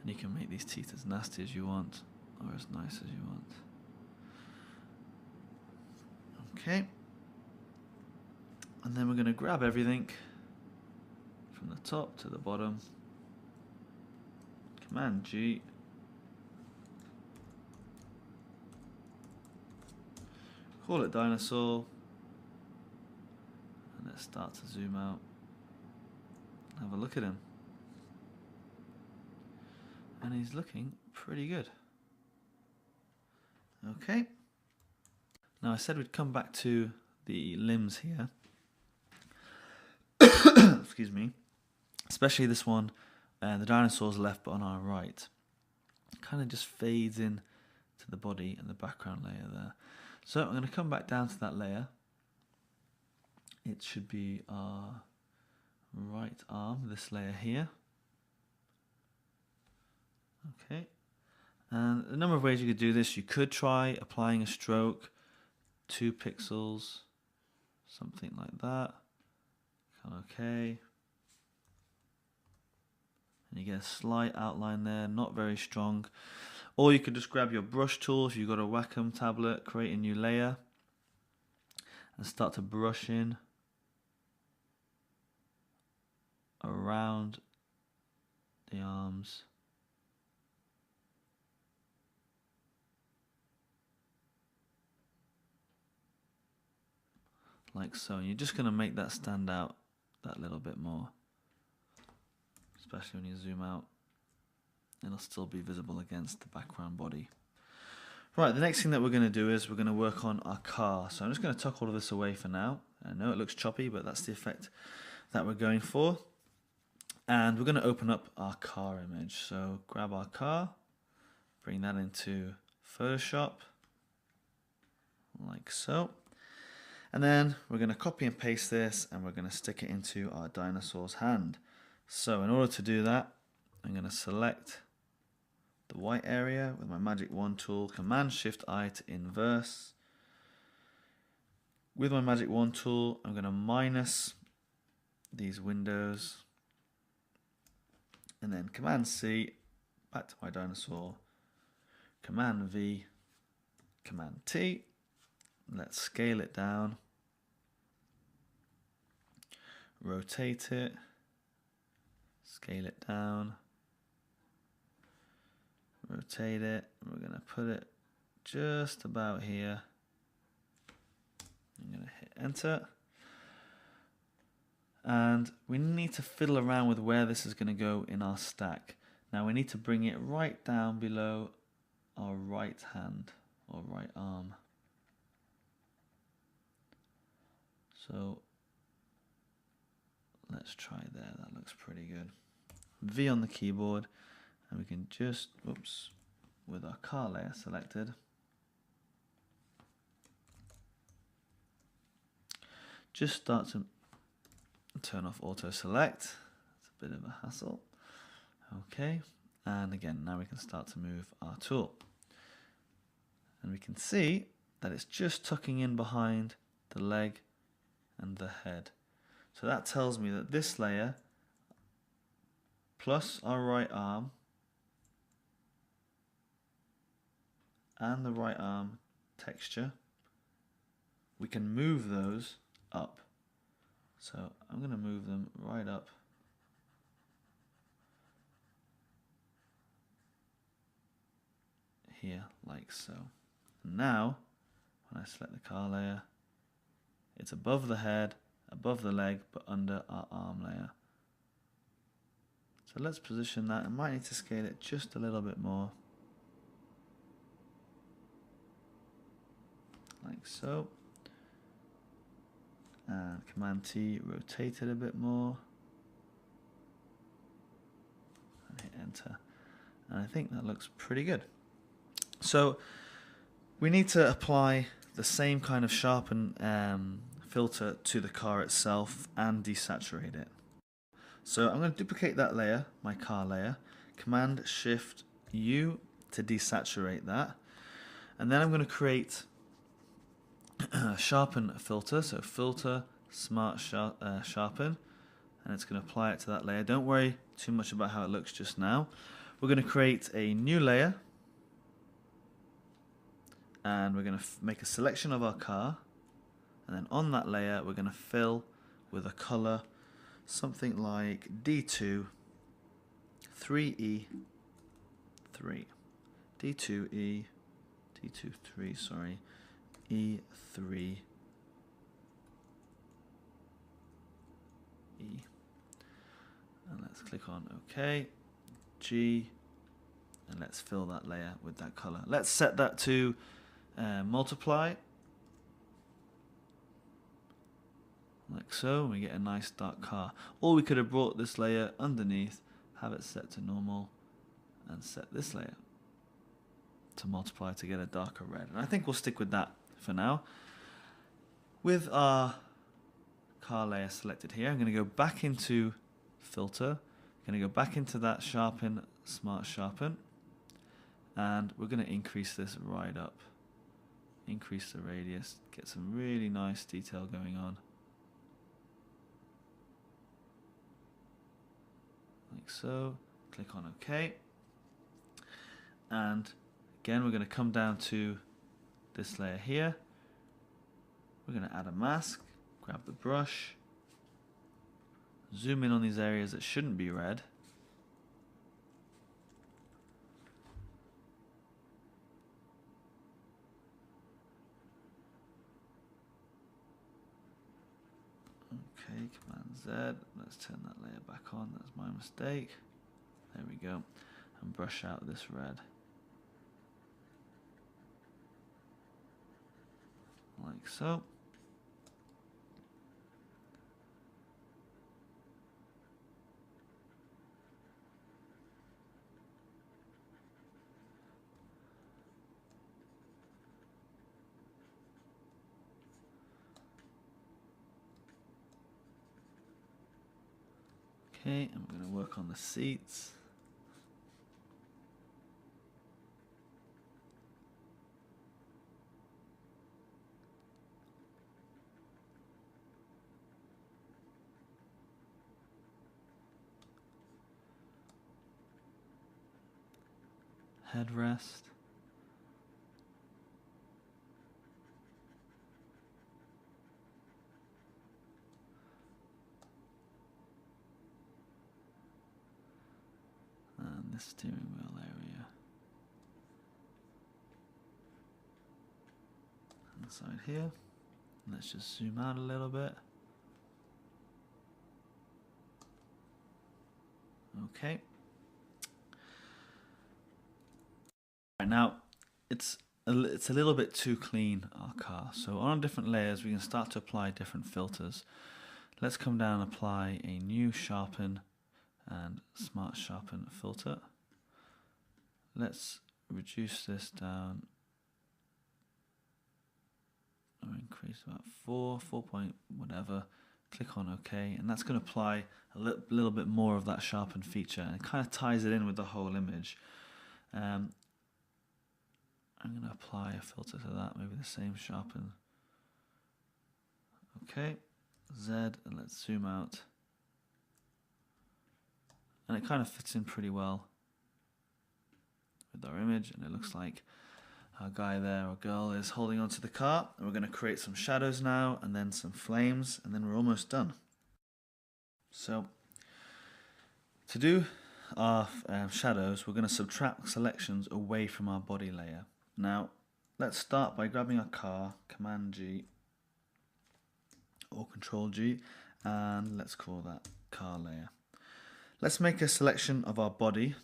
And you can make these teeth as nasty as you want, or as nice as you want. Okay. And then we're going to grab everything from the top to the bottom. Command G. Call it dinosaur. And let's start to zoom out. Have a look at him. And he's looking pretty good. Okay. Now I said we'd come back to the limbs here. Excuse me. Especially this one, the dinosaur's left but on our right. It kind of just fades in to the body and the background layer there. So I'm going to come back down to that layer. It should be our right arm, this layer here. Okay, and a number of ways you could do this. You could try applying a stroke, 2 pixels, something like that. Okay, and you get a slight outline there, not very strong. Or you could just grab your brush tool if you've got a Wacom tablet, create a new layer, and start to brush in around the arms. like so. And you're just going to make that stand out that little bit more, especially when you zoom out. It'll still be visible against the background body. Right, the next thing that we're going to do is we're going to work on our car. So I'm just going to tuck all of this away for now. I know it looks choppy, but that's the effect that we're going for. And we're going to open up our car image. So grab our car, bring that into Photoshop, like so. And then we're going to copy and paste this, and we're going to stick it into our dinosaur's hand. So in order to do that, I'm going to select the white area with my magic wand tool, Command-Shift-I to inverse. With my magic wand tool, I'm going to minus these windows, and then Command-C, back to my dinosaur, Command-V, Command-T. Let's scale it down, rotate it, scale it down, rotate it. We're going to put it just about here. I'm going to hit enter. And we need to fiddle around with where this is going to go in our stack. Now we need to bring it right down below our right hand or right arm. So let's try there. That looks pretty good. V on the keyboard, and we can just, whoops, with our car layer selected, just start to turn off auto select. It's a bit of a hassle. Okay, and again, now we can start to move our tool. And we can see that it's just tucking in behind the leg and the head. So that tells me that this layer plus our right arm and the right arm texture, we can move those up. So I'm going to move them right up here like so. Now when I select the car layer, it's above the head, above the leg, but under our arm layer. So let's position that. I might need to scale it just a little bit more, like so. And Command-T, rotate it a bit more, and hit enter. And I think that looks pretty good. So we need to apply the same kind of sharpen filter to the car itself and desaturate it. So I'm going to duplicate that layer, my car layer, Command-Shift-U to desaturate that. And then I'm going to create sharpen filter, so filter, smart sharpen, and it's going to apply it to that layer. Don't worry too much about how it looks just now. We're going to create a new layer, and we're going to make a selection of our car, and then on that layer we're going to fill with a color, something like D2 3E3, D2E, D23, sorry, E3, E, and let's click on OK, G, and let's fill that layer with that color. Let's set that to multiply, like so, and we get a nice dark car. Or we could have brought this layer underneath, have it set to normal, and set this layer to multiply to get a darker red. And I think we'll stick with that for now. With our car layer selected here, I'm going to go back into filter, I'm going to go back into that sharpen, smart sharpen, and we're going to increase this right up. Increase the radius, get some really nice detail going on. Like so, click on OK. And again, we're going to come down to this layer here. We're going to add a mask, grab the brush, zoom in on these areas that shouldn't be red. Okay, Command Z. Let's turn that layer back on. That's my mistake. There we go. And brush out this red. Like so. Okay, and we're going to work on the seats. Headrest. And the steering wheel area. Inside here. Let's just zoom out a little bit. Okay. Right, now it's a little bit too clean, our car. So on different layers we can start to apply different filters. Let's come down and apply a new sharpen and smart sharpen filter. Let's reduce this down or increase about 4 point whatever. Click on OK, and that's going to apply a little bit more of that sharpen feature, and it kind of ties it in with the whole image. I'm going to apply a filter to that, maybe the same sharpen. Okay, Z, and let's zoom out. And it kind of fits in pretty well with our image, and it looks like our guy there or girl is holding onto the car. And we're going to create some shadows now, and then some flames, and then we're almost done. So to do our shadows, we're going to subtract selections away from our body layer. Now let's start by grabbing our car, Command G or Control G, and let's call that car layer. Let's make a selection of our body.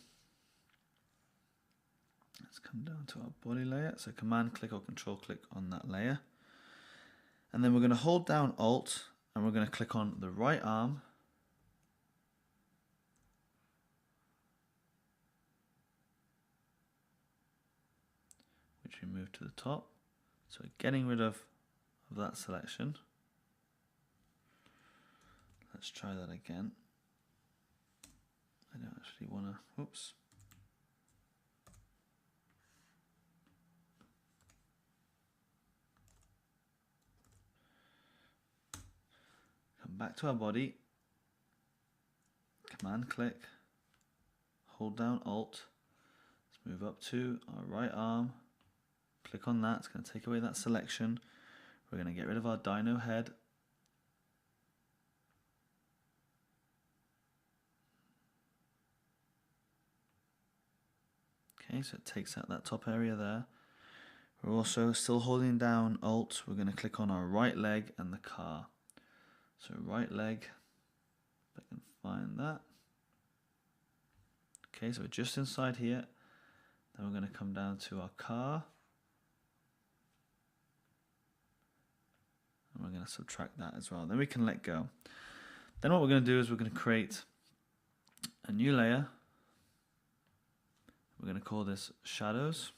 Let's come down to our body layer. So Command click or Control click on that layer. And then we're going to hold down Alt and we're going to click on the right arm. Which we move to the top. So we're getting rid of that selection. Let's try that again. I don't actually want to, oops. Come back to our body, Command click, hold down Alt, let's move up to our right arm, click on that, it's going to take away that selection. We're going to get rid of our dino head. Okay, so it takes out that top area there. We're also still holding down Alt, we're going to click on our right leg and the car. So right leg, if I can find that. Okay, so we're just inside here. Then we're going to come down to our car. And we're going to subtract that as well. Then we can let go. Then what we're going to do is we're going to create a new layer. We're going to call this shadows.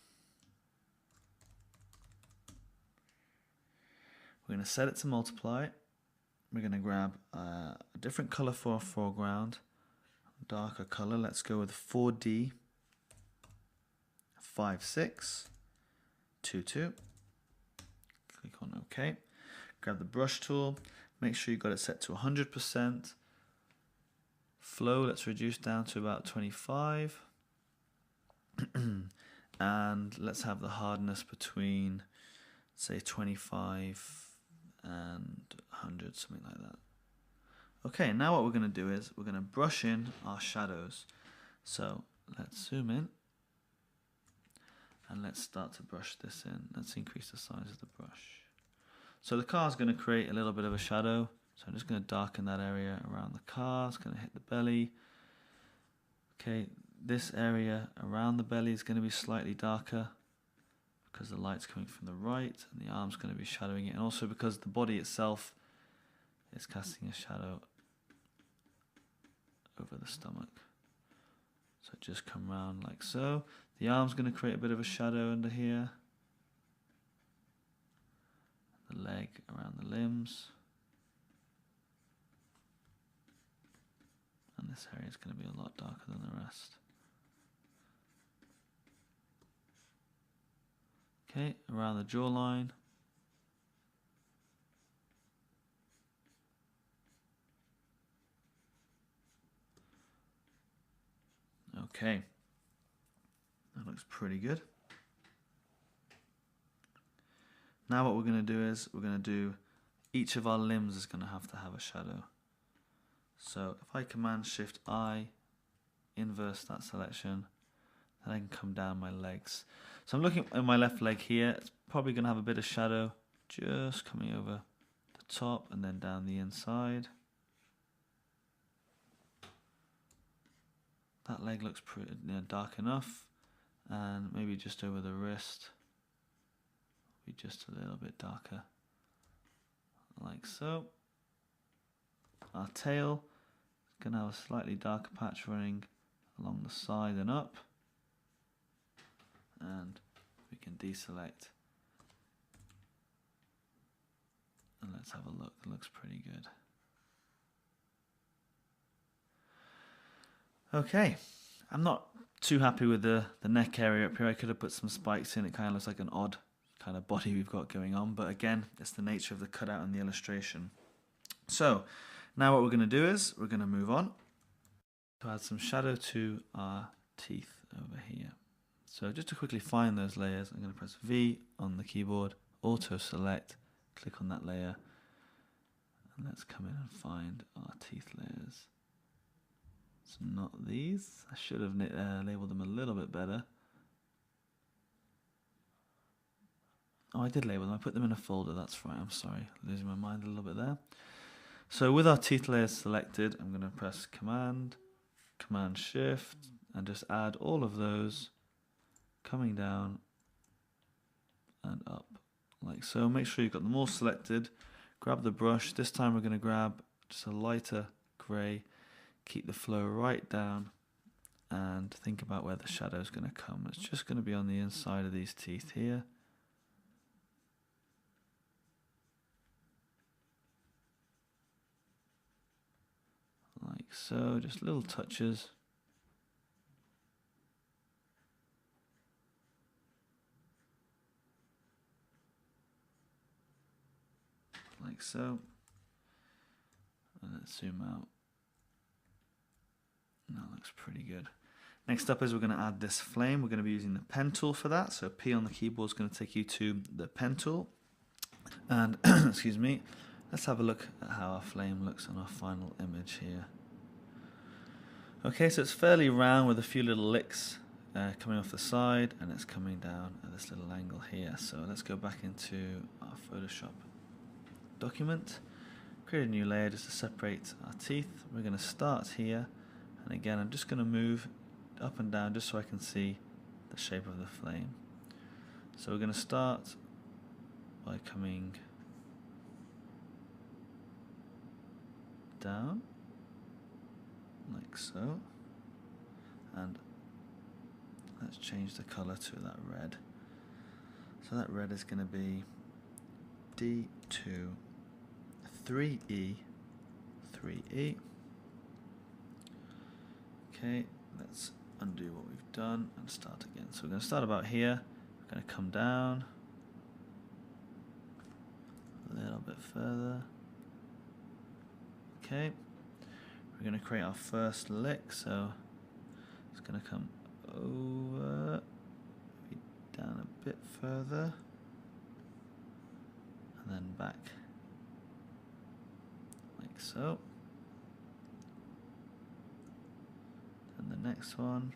We're going to set it to multiply. We're going to grab a different color for our foreground, darker color. Let's go with 4D 5622. Click on OK. Grab the brush tool. Make sure you got it set to 100%. Flow, let's reduce down to about 25. And let's have the hardness between, say, 25 and 100, something like that. Okay, now what we're going to do is we're going to brush in our shadows. So let's zoom in and let's start to brush this in. Let's increase the size of the brush. So the car is going to create a little bit of a shadow So I'm just going to darken that area around the car. It's going to hit the belly. Okay, this area around the belly is going to be slightly darker because the light's coming from the right, and the arm's going to be shadowing it, and also because the body itself is casting a shadow over the stomach. So just come round like so. The arm's going to create a bit of a shadow under here. The leg around the limbs. And this area is going to be a lot darker than the rest. Okay, around the jawline. Okay, that looks pretty good. Now what we're going to do is each of our limbs is going to have a shadow. So if I Command Shift I, inverse that selection, then I can come down my legs. So I'm looking at my left leg here. It's probably going to have a bit of shadow just coming over the top and then down the inside. That leg looks pretty dark enough, and maybe just over the wrist, be just a little bit darker, like so. Our tail is going to have a slightly darker patch running along the side and up, and we can deselect, and let's have a look. It looks pretty good. Okay, I'm not too happy with the neck area up here. I could have put some spikes in. It kind of looks like an odd kind of body we've got going on, but again, it's the nature of the cutout and the illustration. So now what we're going to do is we're going to move on to add some shadow to our teeth over here. So just to quickly find those layers, I'm going to press V on the keyboard, auto select, click on that layer, and let's come in and find our teeth layers. It's not these. I should have labeled them a little bit better. Oh, I did label them. I put them in a folder. That's right. I'm sorry. Losing my mind a little bit there. So with our teeth layers selected, I'm going to press Command Shift, and just add all of those coming down and up like so. Make sure you've got them all selected. Grab the brush. This time we're going to grab just a lighter grey. Keep the flow right down and think about where the shadow is going to come. It's just going to be on the inside of these teeth here. Like so, just little touches. Like so. And let's zoom out. That looks pretty good. Next up is we're going to add this flame. We're going to be using the pen tool for that. So P on the keyboard is going to take you to the pen tool. And, excuse me, let's have a look at how our flame looks on our final image here. Okay, so it's fairly round with a few little licks coming off the side, and it's coming down at this little angle here. So let's go back into our Photoshop document, create a new layer just to separate our teeth. We're going to start here. And again, I'm just going to move up and down just so I can see the shape of the flame. So we're going to start by coming down, like so. And let's change the color to that red. So that red is going to be D2, 3E, 3E. Okay, let's undo what we've done and start again. So we're going to start about here. We're going to come down a little bit further. Okay, we're going to create our first lick. So it's going to come over, down a bit further, and then back like so. And the next one.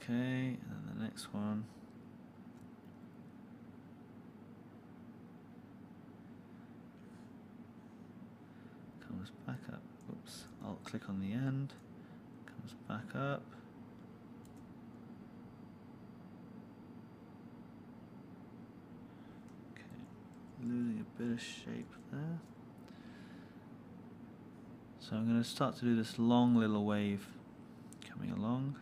Okay, and then the next one. Comes back up. Oops, I'll click on the end. Comes back up. Okay, losing a bit of shape there. So I'm going to start to do this long little wave coming along.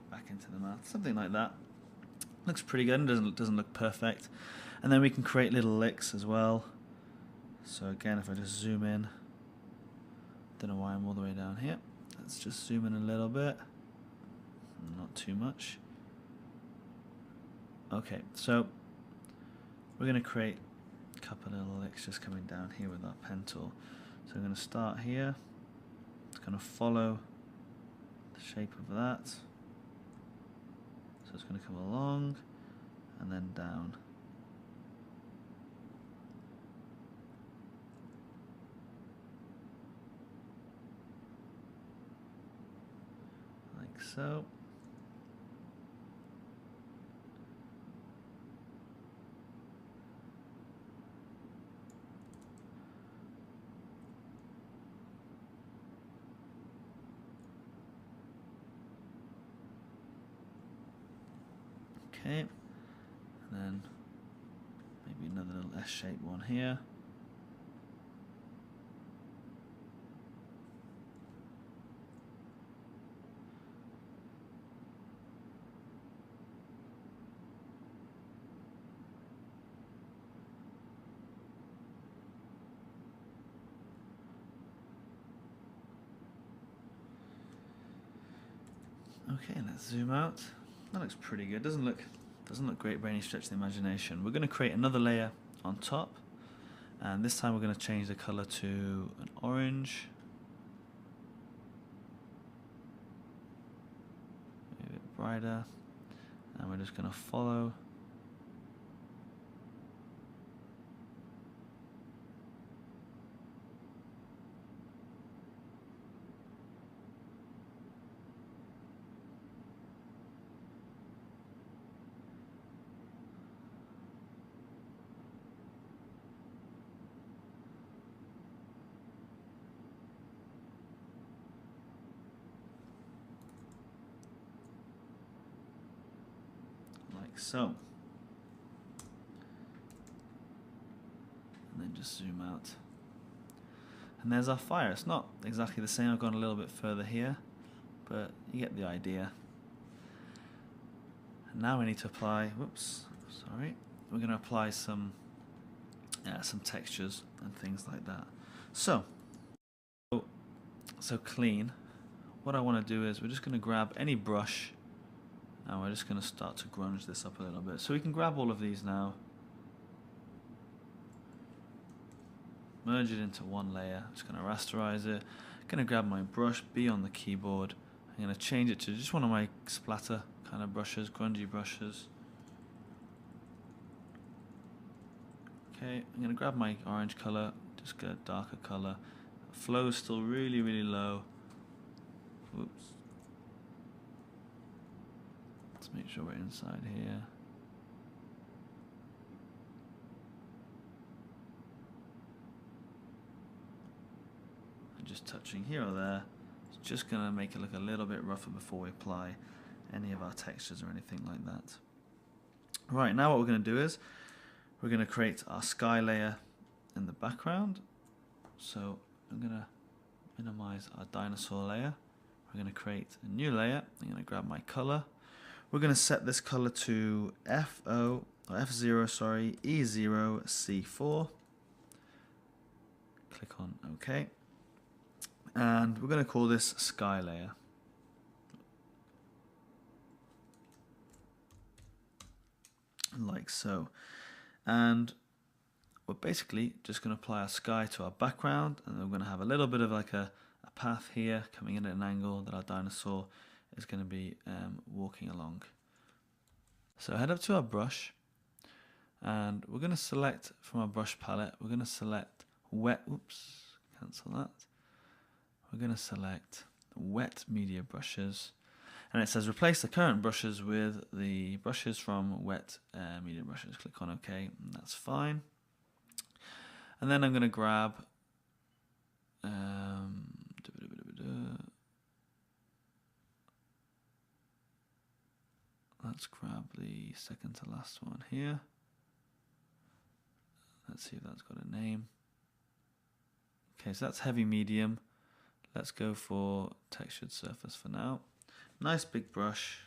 Back into the mouth, something like that. Looks pretty good and doesn't look perfect. And then we can create little licks as well. So again, if I just zoom in, don't know why I'm all the way down here. Let's just zoom in a little bit, not too much. Okay, so we're going to create a couple of little licks just coming down here with our pen tool. So I'm going to start here. It's going to follow the shape of that. So it's going to come along and then down. Like so. Okay, and then maybe another little S-shaped one here. Okay, let's zoom out. That looks pretty good. Doesn't look great by any stretch of the imagination. We're going to create another layer on top, and this time we're going to change the color to an orange. Maybe a bit brighter, and we're just going to follow. Like so. And then just zoom out. And there's our fire. It's not exactly the same. I've gone a little bit further here, but you get the idea. And now we need to apply, whoops, sorry. We're going to apply some textures and things like that. So clean. What I want to do is we're just going to grab any brush, and we're just going to start to grunge this up a little bit. So we can grab all of these now, merge it into one layer. I'm just going to rasterize it. I'm going to grab my brush, B on the keyboard. I'm going to change it to just one of my splatter kind of brushes, grungy brushes. Okay, I'm going to grab my orange color, just get a darker color. Flow is still really, really low. Whoops. Let's make sure we're inside here. And just touching here or there. It's just going to make it look a little bit rougher before we apply any of our textures or anything like that. Right, now what we're going to do is we're going to create our sky layer in the background. So I'm going to minimize our dinosaur layer. We're going to create a new layer. I'm going to grab my color. We're going to set this color to F0, sorry, E0, C4. Click on OK. And we're going to call this sky layer. Like so. And we're basically just going to apply our sky to our background, and we're going to have a little bit of like a path here coming in at an angle that our dinosaur is going to be walking along. So head up to our brush, and we're going to select from our brush palette, we're going to select wet, cancel that. We're going to select wet media brushes, and it says replace the current brushes with the brushes from wet media brushes. Click on OK, and that's fine. And then I'm going to grab let's grab the second to last one here. Let's see if that's got a name. Okay, so that's heavy medium. Let's go for textured surface for now. Nice big brush.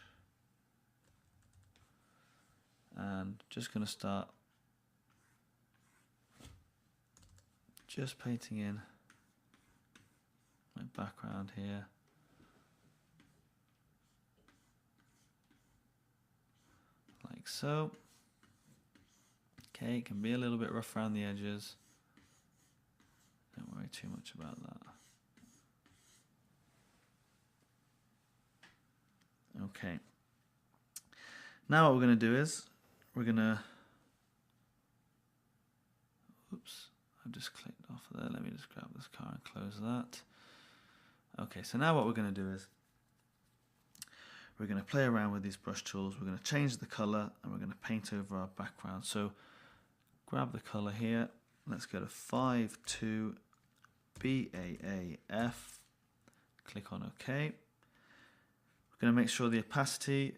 And just going to start just painting in my background here. Like so. Okay, it can be a little bit rough around the edges. Don't worry too much about that. Okay. Now what we're going to do is we're going to, oops, I've just clicked off of there. Let me just grab this car and close that. Okay, so now what we're going to do is we're going to play around with these brush tools. We're going to change the color and we're going to paint over our background. So grab the color here. Let's go to 5-2 BAAF. Click on OK. We're going to make sure the opacity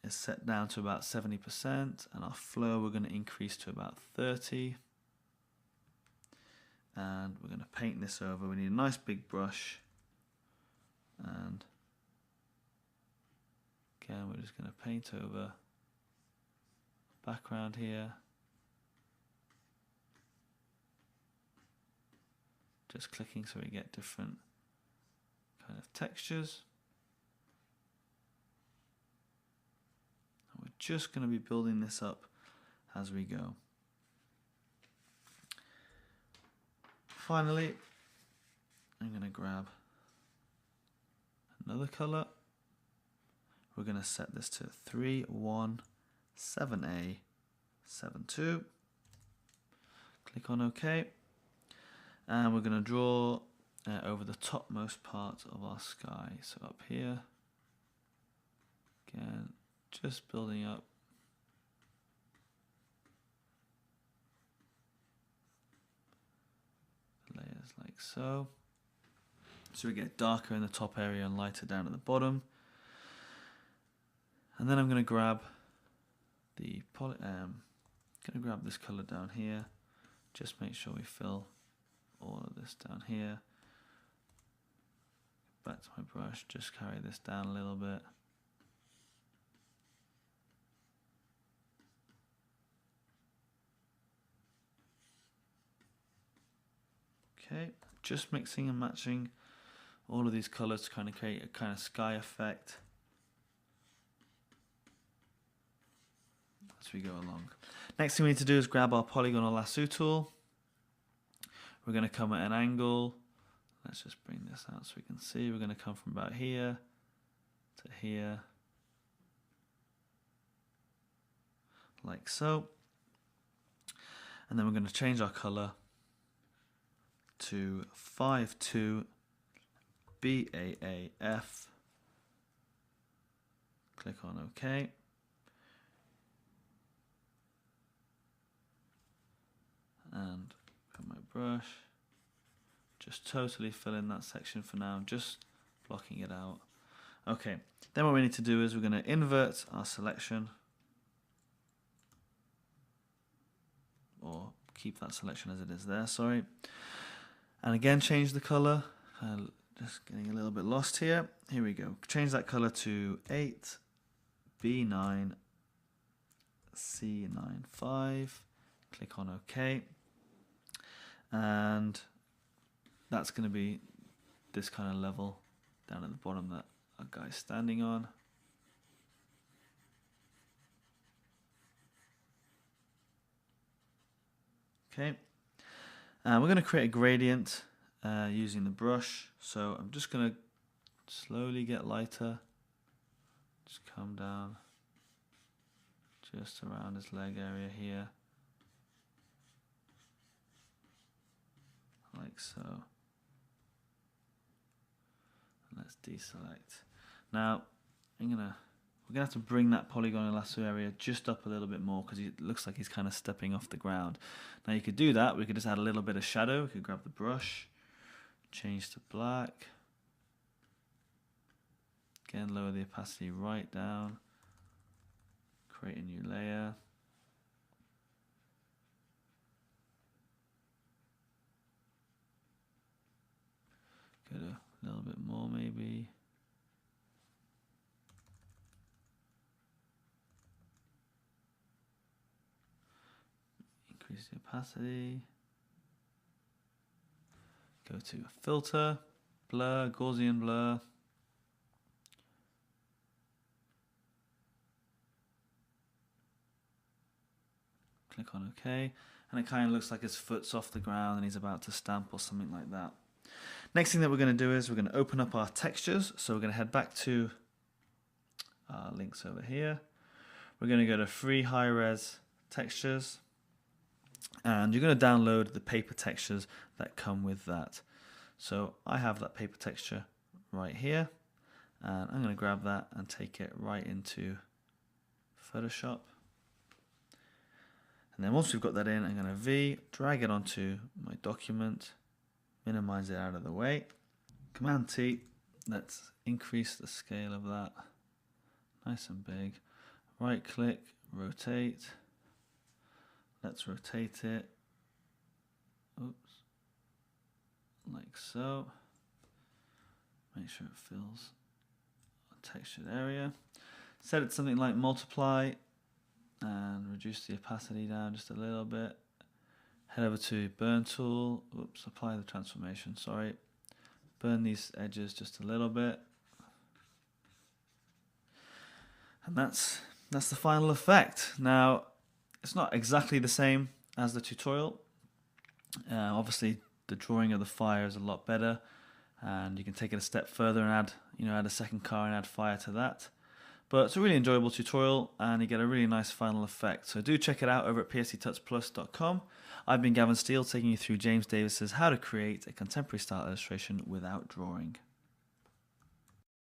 is set down to about 70%, and our flow we're going to increase to about 30. And we're going to paint this over. We need a nice big brush, and again we're just going to paint over background here. Just clicking so we get different kind of textures. And we're just going to be building this up as we go. Finally, I'm going to grab another color. We're going to set this to 317A 72. Click on OK. And we're going to draw over the topmost part of our sky. So up here, again, just building up. Layers like so. So we get darker in the top area and lighter down at the bottom. And then I'm going to grab the this color down here. Just make sure we fill all of this down here. Back to my brush, just carry this down a little bit. Okay, just mixing and matching all of these colors to kind of create a kind of sky effect as we go along. Next thing we need to do is grab our polygonal lasso tool. We're going to come at an angle. Let's just bring this out so we can see. We're going to come from about here to here, like so. And then we're going to change our color to 5-2 BAAF. Click on OK. And grab my brush. Just totally fill in that section for now, just blocking it out. Okay, then what we need to do is we're going to invert our selection, or keep that selection as it is there, sorry. And again, change the color. Just getting a little bit lost here. Here we go. Change that color to 8 B9 C95. Click on OK. And that's going to be this kind of level down at the bottom that our guy's standing on. Okay, and we're going to create a gradient using the brush. So I'm just going to slowly get lighter, just come down just around his leg area here, like so. Let's deselect. Now we're gonna have to bring that polygon and lasso area just up a little bit more because it looks like he's kind of stepping off the ground. Now you could do that. We could just add a little bit of shadow. We could grab the brush, change to black. Again, lower the opacity right down. Create a new layer. Go to a little bit more maybe. Increase the opacity. Go to filter, blur, Gaussian blur. Click on OK, and it kind of looks like his foot's off the ground and he's about to stamp or something like that. Next thing that we're going to do is we're going to open up our textures. So we're going to head back to our links over here. We're going to go to free high res textures, and you're going to download the paper textures that come with that. So I have that paper texture right here, and I'm going to grab that and take it right into Photoshop. And then once we've got that in, I'm going to drag it onto my document, minimize it out of the way. Command T, let's increase the scale of that, nice and big. Right click, rotate. Let's rotate it. Oops. Like so. Make sure it fills a textured area. Set it to something like multiply and reduce the opacity down just a little bit. Head over to burn tool. Oops, apply the transformation, sorry. Burn these edges just a little bit. And that's the final effect. Now, it's not exactly the same as the tutorial. Obviously, the drawing of the fire is a lot better, and you can take it a step further and add a second car and add fire to that. But it's a really enjoyable tutorial, and you get a really nice final effect. So do check it out over at psctouchplus.com. I've been Gavin Steele, taking you through James Davies's How to Create a Contemporary Style Illustration Without Drawing.